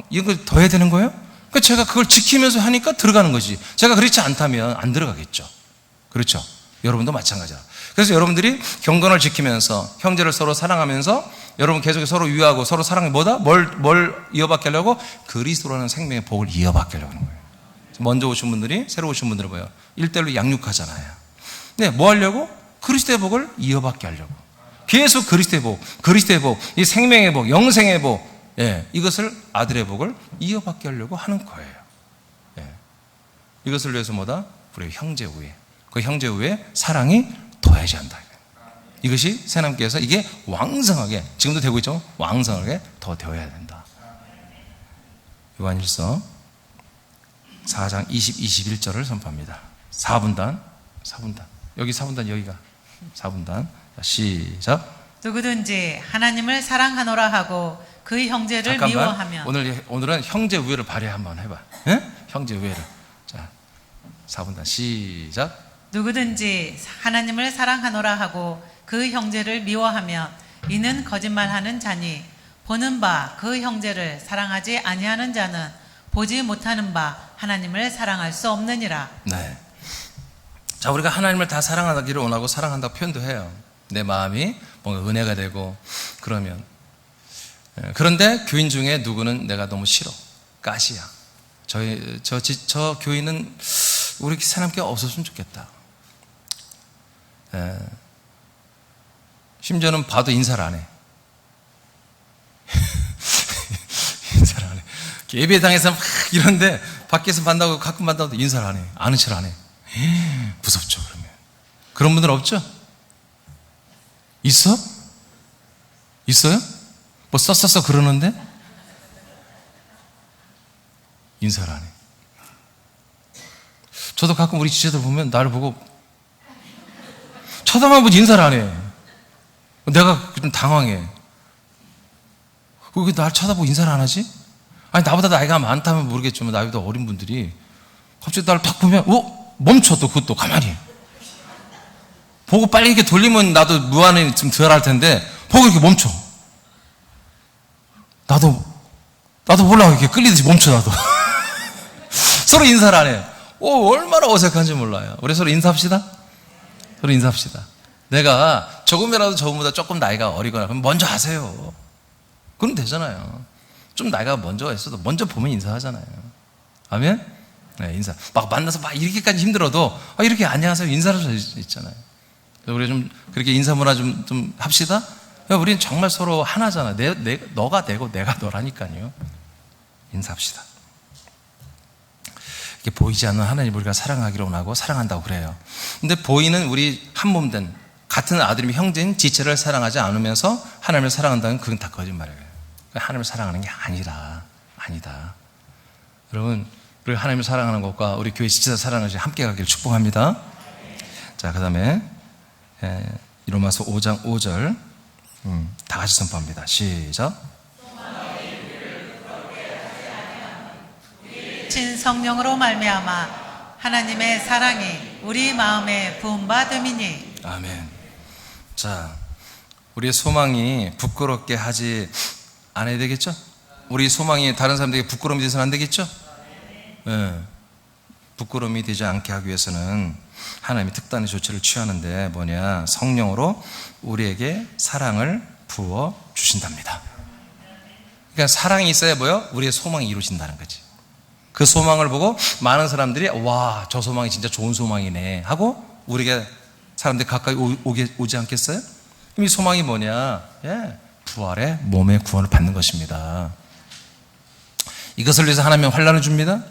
이걸 더 해야 되는 거예요? 그러니까 제가 그걸 지키면서 하니까 들어가는 거지. 제가 그렇지 않다면 안 들어가겠죠. 그렇죠? 여러분도 마찬가지야. 그래서 여러분들이 경건을 지키면서 형제를 서로 사랑하면서 여러분 계속 서로 위하고 서로 사랑이 뭐다? 뭘 이어받게 하려고? 그리스도라는 생명의 복을 이어받게 하려고 하는 거예요. 먼저 오신 분들이, 새로 오신 분들은 뭐예요? 1대1로 양육하잖아요. 네, 뭐 하려고? 그리스도의 복을 이어받게 하려고. 계속 그리스도의 복, 이 생명의 복, 영생의 복, 예, 이것을 아들의 복을 이어받게 하려고 하는 거예요. 예. 이것을 위해서 뭐다? 우리 형제 우애. 그 형제 우애 사랑이 더해져야 한다. 이것이 새남교회에서 이게 왕성하게, 지금도 되고 있죠? 왕성하게 더 되어야 된다. 요한일서 4장 20, 21절을 선포합니다. 4분단. 여기 4분단, 여기가 4분단. 시작. 누구든지 하나님을 사랑하노라 하고 그 형제를 잠깐만. 미워하면. 오늘은 형제 우애를 발휘 한번 해봐. 예? 형제 우애를. 자, 4분단 시작. 누구든지 하나님을 사랑하노라 하고 그 형제를 미워하면 이는 거짓말하는 자니 보는 바 그 형제를 사랑하지 아니하는 자는 보지 못하는 바 하나님을 사랑할 수 없느니라. 네. 자, 우리가 하나님을 다 사랑하기를 원하고 사랑한다고 표현도 해요. 내 마음이 뭔가 은혜가 되고 그러면. 그런데 교인 중에 누구는 내가 너무 싫어. 가시야. 저 교인은 우리 새남교회 없었으면 좋겠다. 심지어는 봐도 인사를 안 해. 인사를 안 해. 예배당에서 막 이런데 밖에서 만나고 가끔 만나도 인사를 안 해. 아는 척을 안 해. 무섭죠, 그러면. 그런 분들 없죠? 있어? 있어요? 뭐 썼었어 그러는데 인사를 안 해. 저도 가끔 우리 지체들 보면 나를 보고 쳐다만 보지 인사를 안 해. 내가 좀 당황해. 왜 날 쳐다보고 인사를 안 하지? 아니, 나보다 나이가 많다면 모르겠지만 나이보다 어린 분들이 갑자기 나를 탁 보면 멈춰. 또 그것도 가만히. 보고 빨리 이렇게 돌리면 나도 무한히 좀 덜할 텐데 보고 이렇게 멈춰. 나도 몰라 이렇게 끌리듯이 멈춰 나도. 서로 인사를 안 해요. 얼마나 어색한지 몰라요. 우리 서로 인사합시다. 서로 인사합시다. 내가 조금이라도 저분보다 조금 나이가 어리거나 그럼 먼저 하세요. 그럼 되잖아요. 좀 나이가 먼저 했어도 먼저 보면 인사하잖아요. 아멘? 네, 인사. 막 만나서 막 이렇게까지 힘들어도 이렇게 안녕하세요 인사를 할 수 있잖아요. 우리 좀 그렇게 인사 문화 좀 합시다. 우리는 정말 서로 하나잖아. 너가 내고 내가 너라니까요. 인사합시다. 이렇게 보이지 않는 하나님 우리가 사랑하기로 원하고 사랑한다고 그래요. 근데 보이는 우리 한 몸된 같은 아들이며 형제인 지체를 사랑하지 않으면서 하나님을 사랑한다는 그건 다 거짓말이에요. 하나님을 사랑하는 게 아니다. 여러분, 우리 하나님을 사랑하는 것과 우리 교회 지체를 사랑하는 것이 함께 가기를 축복합니다. 자, 그 다음에 로마서 5장 5절 다 같이 선포합니다. 시작. 진 성령으로 말미암아 하나님의 사랑이 우리 마음에 부음받음이니. 아멘. 자, 우리의 소망이 부끄럽게 하지 않아야 되겠죠? 우리 소망이 다른 사람들에게 부끄러움이 돼서는 안 되겠죠? 네. 부끄러움이 되지 않게 하기 위해서는 하나님이 특단의 조치를 취하는데 뭐냐? 성령으로 우리에게 사랑을 부어 주신답니다. 그러니까 사랑이 있어야 뭐요? 우리의 소망이 이루어진다는 거지. 그 소망을 보고 많은 사람들이 와, 저 소망이 진짜 좋은 소망이네 하고 우리에게 사람들이 가까이 오지 않겠어요? 이 소망이 뭐냐? 부활의 몸의 구원을 받는 것입니다. 이것을 위해서 하나님은 환난을 줍니다.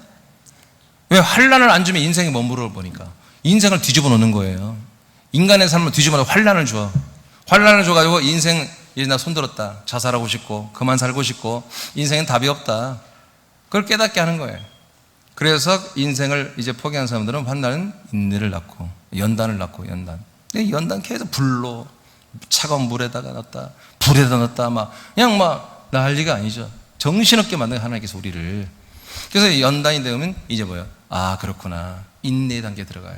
왜? 환난을 안 주면 인생이 머무르 보니까 인생을 뒤집어 놓는 거예요. 인간의 삶을 뒤집어 놓고 환난을 줘. 환난을 줘가지고 인생 이제 나 손들었다. 자살하고 싶고 그만 살고 싶고 인생엔 답이 없다. 그걸 깨닫게 하는 거예요. 그래서 인생을 이제 포기한 사람들은 환난은 인내를 낳고 연단을 낳고 연단 계속 불로 차가운 물에다가 넣었다 불에다 넣었다 그냥 난리가 아니죠. 정신없게 만든 하나님께서 우리를. 그래서 연단이 되면 이제 뭐예요? 그렇구나. 인내의 단계에 들어가요.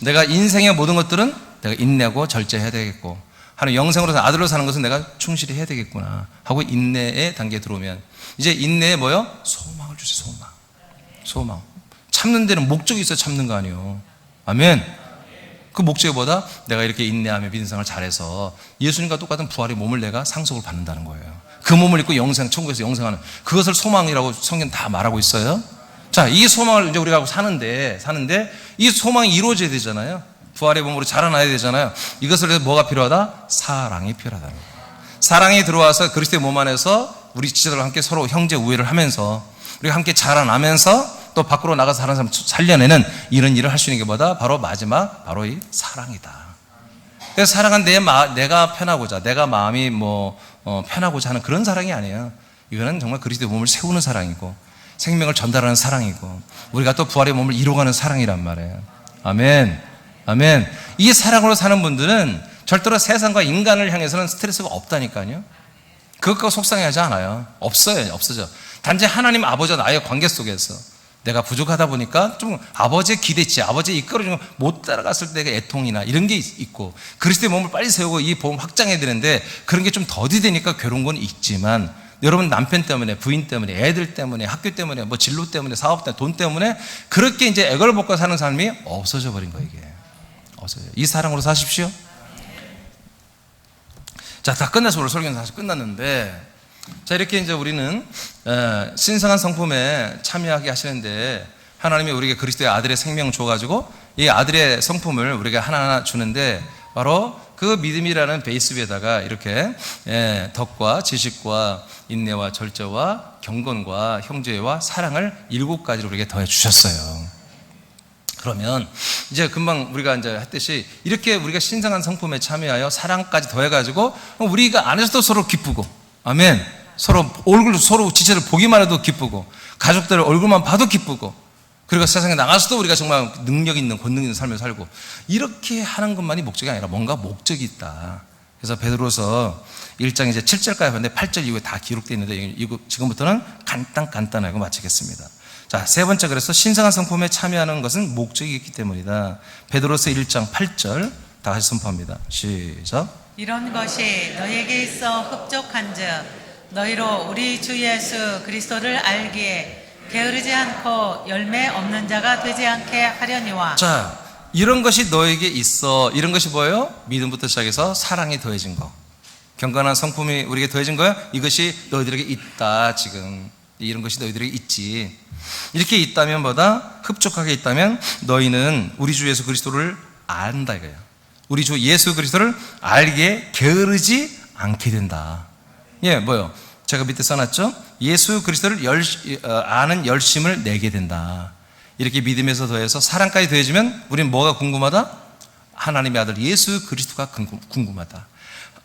내가 인생의 모든 것들은 내가 인내하고 절제해야 되겠고 하나님 영생으로 아들로 사는 것은 내가 충실히 해야 되겠구나 하고 인내의 단계에 들어오면 이제 인내에 뭐요? 소망을 주세요. 소망. 참는 데는 목적이 있어야 참는 거 아니에요. 아멘. 그 목적이 뭐다? 내가 이렇게 인내하며 믿음 생활을 잘해서 예수님과 똑같은 부활의 몸을 내가 상속을 받는다는 거예요. 그 몸을 입고 천국에서 영생하는 그것을 소망이라고 성경 다 말하고 있어요. 자, 이 소망을 이제 우리가 하고 사는데 이 소망이 이루어져야 되잖아요. 부활의 몸으로 자라나야 되잖아요. 이것을 위해서 뭐가 필요하다? 사랑이 필요하다는 거예요. 사랑이 들어와서 그리스도의 몸 안에서 우리 지체들과 함께 서로 형제 우애를 하면서 우리가 함께 자라나면서 또 밖으로 나가서 다른 사람 살려내는 이런 일을 할 수 있는 게 뭐다? 바로 마지막 바로 이 사랑이다. 그래서 사랑은 내가 편하고자 내가 마음이 편하고자 하는 그런 사랑이 아니에요. 이거는 정말 그리스도의 몸을 세우는 사랑이고 생명을 전달하는 사랑이고 우리가 또 부활의 몸을 이루어가는 사랑이란 말이에요. 아멘. 이 사랑으로 사는 분들은 절대로 세상과 인간을 향해서는 스트레스가 없다니까요. 그것과 속상해하지 않아요. 없어져. 단지 하나님 아버지와 나의 관계 속에서 내가 부족하다 보니까 좀 아버지의 기대치, 아버지의 이끌어주는 걸 못 따라갔을 때의 애통이나 이런 게 있고 그리스도의 몸을 빨리 세우고 이 보험 확장해야 되는데 그런 게 좀 더디되니까 괴로운 건 있지만 여러분 남편 때문에 부인 때문에 애들 때문에 학교 때문에 진로 때문에 사업 때문에 돈 때문에 그렇게 이제 애걸 먹고 사는 사람이 없어져 버린 거예요. 이게 없어요. 이 사랑으로 사십시오. 자, 다 끝나서 오늘 설교는 사실 끝났는데 자, 이렇게 이제 우리는 신성한 성품에 참여하게 하시는데 하나님이 우리에게 그리스도의 아들의 생명을 줘가지고 이 아들의 성품을 우리가 하나하나 주는데 바로 그 믿음이라는 베이스 위에다가 이렇게 덕과 지식과 인내와 절제와 경건과 형제와 사랑을 7가지로 우리에게 더해 주셨어요. 그러면 이제 금방 우리가 이제 했듯이 이렇게 우리가 신성한 성품에 참여하여 사랑까지 더해가지고 우리가 안에서도 서로 기쁘고 아멘. 서로 지체를 보기만 해도 기쁘고 가족들 얼굴만 봐도 기쁘고 그리고 세상에 나가서도 우리가 정말 능력 있는 권능 있는 삶을 살고 이렇게 하는 것만이 목적이 아니라 뭔가 목적이 있다. 그래서 베드로서 1장 이제 7절까지 봤는데 8절 이후에 다 기록되어 있는데 이거 지금부터는 간단하게 마치겠습니다. 자, 세 번째 그래서 신성한 성품에 참여하는 것은 목적이 있기 때문이다. 베드로서 1장 8절 다 같이 선포합니다. 시작. 이런 것이 너에게 있어 흡족한즉 너희로 우리 주 예수 그리스도를 알기에 게으르지 않고 열매 없는 자가 되지 않게 하려니와. 자, 이런 것이 너에게 있어. 이런 것이 뭐예요? 믿음부터 시작해서 사랑이 더해진 거. 경건한 성품이 우리에게 더해진 거예요. 이것이 너희들에게 있다. 지금 이런 것이 너희들에게 있지. 이렇게 있다면 뭐다? 흡족하게 있다면 너희는 우리 주 예수 그리스도를 안다 이거예요. 우리 주 예수 그리스도를 알기에 게으르지 않게 된다. 예, 뭐요? 제가 밑에 써놨죠? 예수 그리스도를 아는 열심을 내게 된다. 이렇게 믿음에서 더해서 사랑까지 더해지면 우리는 뭐가 궁금하다? 하나님의 아들 예수 그리스도가 궁금하다.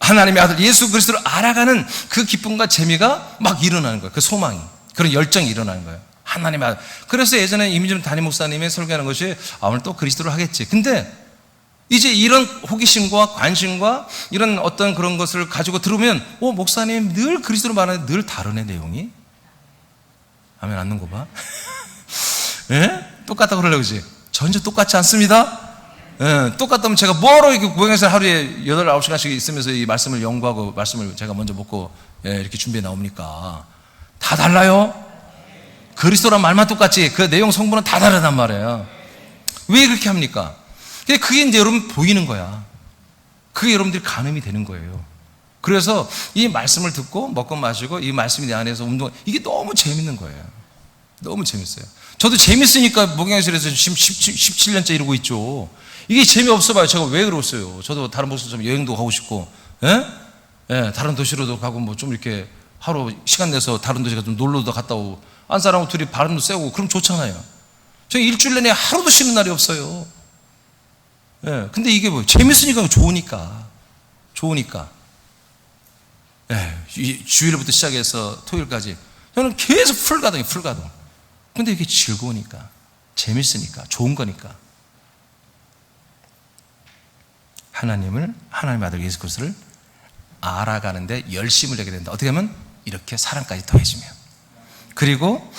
하나님의 아들 예수 그리스도를 알아가는 그 기쁨과 재미가 막 일어나는 거예요. 그 소망이, 그런 열정이 일어나는 거예요. 하나님의 아들. 그래서 예전에 이민준 담임 목사님이 설교하는 것이 오늘 또 그리스도를 하겠지. 근데 이제 이런 호기심과 관심과 이런 어떤 그런 것을 가지고 들으면 목사님 늘 그리스도로 말하는데 늘 다르네 내용이. 아멘 안 는거 봐. 예? 똑같다고 그러려고 그러지. 전혀 똑같지 않습니다. 예, 똑같다면 제가 뭐로 이렇게 구경에서 하루에 8, 9시간씩 있으면서 이 말씀을 연구하고 말씀을 제가 먼저 먹고 이렇게 준비해 나옵니까? 다 달라요. 그리스도란 말만 똑같지 그 내용 성분은 다 다르단 말이에요. 왜 그렇게 합니까? 그게 이제 여러분 보이는 거야. 그게 여러분들이 간음이 되는 거예요. 그래서 이 말씀을 듣고 먹고 마시고 이 말씀이 내 안에서 운동, 이게 너무 재밌는 거예요. 너무 재밌어요. 저도 재밌으니까 목양실에서 지금 17년째 이러고 있죠. 이게 재미없어 봐요. 제가 왜 그러겠어요. 저도 다른 목사처럼 여행도 가고 싶고, 다른 도시로도 가고 뭐 좀 이렇게 하루 시간 내서 다른 도시 좀 놀러도 갔다 오고, 한 사람하고 둘이 바람도 쐬고 그럼 좋잖아요. 저 일주일 내내 하루도 쉬는 날이 없어요. 근데 이게 뭐 재밌으니까 좋으니까. 주일부터 시작해서 토요일까지 저는 계속 풀가동이에요. 풀가동. 근데 이게 즐거우니까, 재밌으니까, 좋은 거니까. 하나님의 아들 예수 그리스도를 알아가는데 열심을 내게 된다. 어떻게 하면? 이렇게 사랑까지 더해지면. 그리고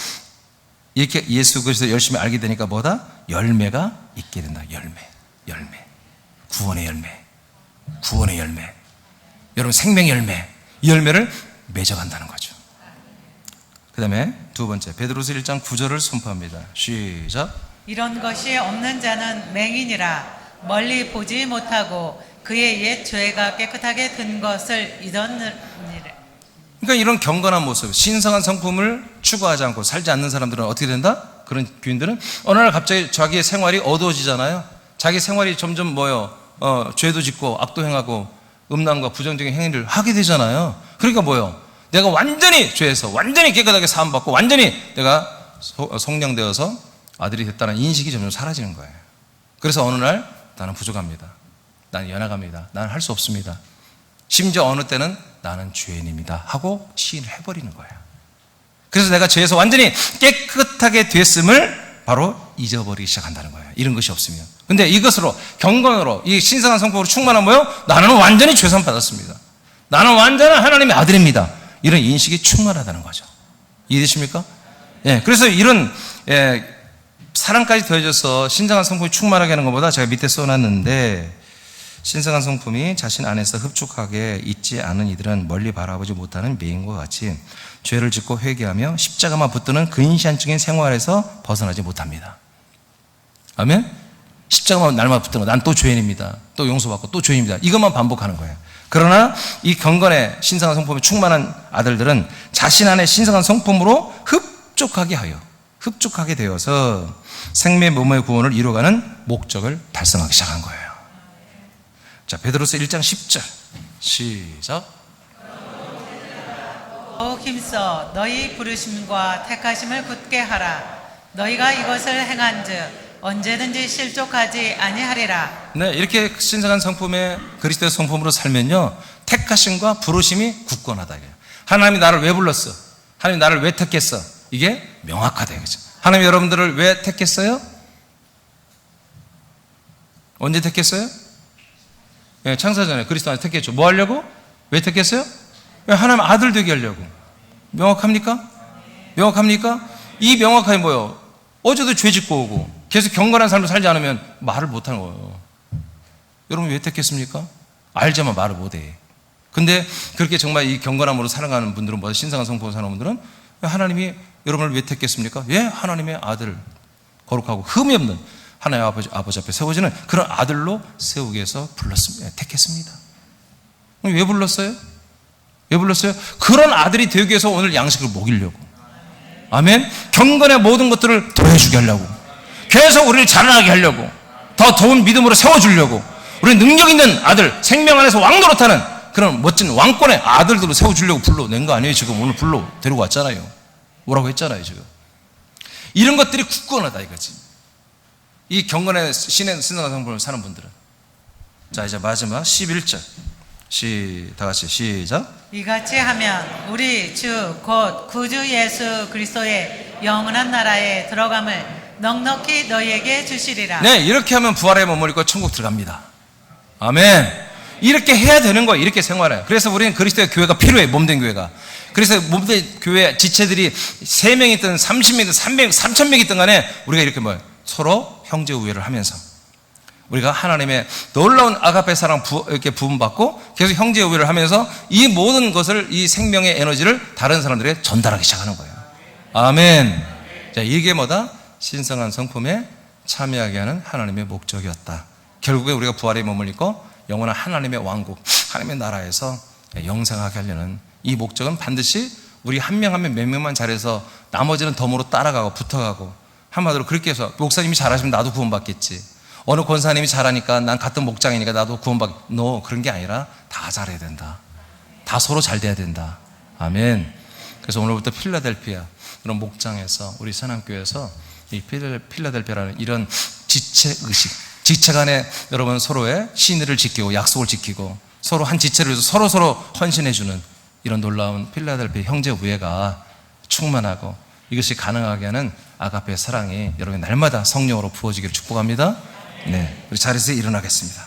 이렇게 예수 그리스도 열심히 알게 되니까 뭐다? 열매가 있게 된다. 열매. 구원의 열매. 여러분 생명의 열매. 이 열매를 맺어간다는 거죠. 그 다음에 두 번째, 베드로서 1장 9절을 선포합니다. 시작. 이런 것이 없는 자는 맹인이라 멀리 보지 못하고 그의 옛 죄가 깨끗하게 든 것을 잊었느니라. 그러니까 이런 경건한 모습, 신성한 성품을 추구하지 않고 살지 않는 사람들은 어떻게 된다? 그런 교인들은 어느 날 갑자기 자기의 생활이 어두워지잖아요. 자기 생활이 점점 죄도 짓고 악도 행하고 음란과 부정적인 행위를 하게 되잖아요. 그러니까 내가 완전히 죄에서 완전히 깨끗하게 사함받고 완전히 내가 성령되어서 아들이 됐다는 인식이 점점 사라지는 거예요. 그래서 어느 날 나는 부족합니다. 나는 연약합니다. 나는 할 수 없습니다. 심지어 어느 때는 나는 죄인입니다 하고 시인을 해버리는 거예요. 그래서 내가 죄에서 완전히 깨끗하게 됐음을 바로 잊어버리기 시작한다는 거예요. 이런 것이 없으면. 근데 이것으로 경건으로 이 신성한 성품으로 충만한 나는 완전히 죄산 받았습니다. 나는 완전한 하나님의 아들입니다. 이런 인식이 충만하다는 거죠. 이해되십니까? 그래서 이런 사랑까지 더해져서 신성한 성품이 충만하게 하는 것보다 제가 밑에 써놨는데, 신성한 성품이 자신 안에서 흡족하게 있지 않은 이들은 멀리 바라보지 못하는 맹인과 같이 죄를 짓고 회개하며 십자가만 붙드는 근시안적인 생활에서 벗어나지 못합니다. 아멘? 십자가만 날마다 붙드는 거. 난 또 죄인입니다. 또 용서받고 또 죄인입니다. 이것만 반복하는 거예요. 그러나 이 경건의 신성한 성품이 충만한 아들들은 자신 안에 신성한 성품으로 흡족하게 되어서 생명 몸의 구원을 이루어가는 목적을 달성하기 시작한 거예요. 자, 베드로서 1장 10절 시작. 더욱 힘써 너희 부르심과 택하심을 굳게 하라. 너희가 이것을 행한즉 언제든지 실족하지 아니하리라. 네, 이렇게 신성한 성품의 그리스도의 성품으로 살면요, 택하심과 부르심이 굳건하다. 하나님이 나를 왜 불렀어? 하나님이 나를 왜 택했어? 이게 명확하다 이거죠. 하나님이 여러분들을 왜 택했어요? 언제 택했어요? 창사전에 그리스도 안에 택했죠. 뭐 하려고? 왜 택했어요? 왜 하나님 아들 되게 하려고. 명확합니까? 이 명확하게 어제도 죄 짓고 오고 계속 경건한 삶을 살지 않으면 말을 못하는 거예요. 여러분 왜 택했습니까? 알자만 말을 못해. 근데 그렇게 정말 이 경건함으로 살아가는 분들은 뭐야? 신성한 성품으로 사는 분들은 하나님이 여러분을 왜 택했습니까? 예, 하나님의 아들, 거룩하고 흠이 없는 하나님의 아버지 앞에 세워지는 그런 아들로 세우기 위해서 불렀습니다. 택했습니다. 왜 불렀어요? 왜 불렀어요? 그런 아들이 되기 위해서 오늘 양식을 먹이려고. 아멘. 경건의 모든 것들을 더해주게 하려고, 계속 우리를 자라나게 하려고, 더 좋은 믿음으로 세워주려고, 우리 능력 있는 아들, 생명 안에서 왕노릇하는 그런 멋진 왕권의 아들들로 세워주려고 불러낸 거 아니에요? 지금 오늘 데리고 왔잖아요. 오라고 했잖아요. 지금 이런 것들이 굳건하다 이거지. 이 경건의 신성한 성품을 사는 분들은. 자, 이제 마지막 11절 다 같이 시작. 이같이 하면 우리 주 곧 구주 예수 그리스도의 영원한 나라에 들어감을 넉넉히 너희에게 주시리라. 네, 이렇게 하면 부활의 몸을 입고 천국 들어갑니다. 아멘. 이렇게 해야 되는 거예요. 이렇게 생활해요. 그래서 우리는 그리스도의 교회가 필요해. 몸된 교회가. 그래서 몸된 교회 지체들이 3명이든 30명이든 300, 3000명이든 간에 우리가 이렇게 서로 형제 우애를 하면서 우리가 하나님의 놀라운 아가페 사랑 이렇게 부음받고 계속 형제 우애를 하면서 이 모든 것을, 이 생명의 에너지를 다른 사람들에게 전달하기 시작하는 거예요. 아멘. 자, 이게 뭐다? 신성한 성품에 참여하게 하는 하나님의 목적이었다. 결국에 우리가 부활의 몸을 입고 영원한 하나님의 왕국, 하나님의 나라에서 영생하게 하려는 이 목적은 반드시 우리 한 명 한 명 몇 명만 잘해서 나머지는 덤으로 따라가고 붙어가고, 한마디로 그렇게 해서 목사님이 잘하시면 나도 구원받겠지, 어느 권사님이 잘하니까 난 같은 목장이니까 나도 No, 그런 게 아니라 다 잘해야 된다. 다 서로 잘 돼야 된다. 아멘. 그래서 오늘부터 필라델피아 그런 목장에서 우리 선함교회에서 이 필라델피아라는 이런 지체의식, 지체 간에 여러분 서로의 신의를 지키고 약속을 지키고 서로 한 지체를 위해서 서로 헌신해주는 이런 놀라운 필라델피아 형제 우애가 충만하고 이것이 가능하게 하는 아가페의 사랑이 여러분 날마다 성령으로 부어지기를 축복합니다. 네, 우리 자리에서 일어나겠습니다.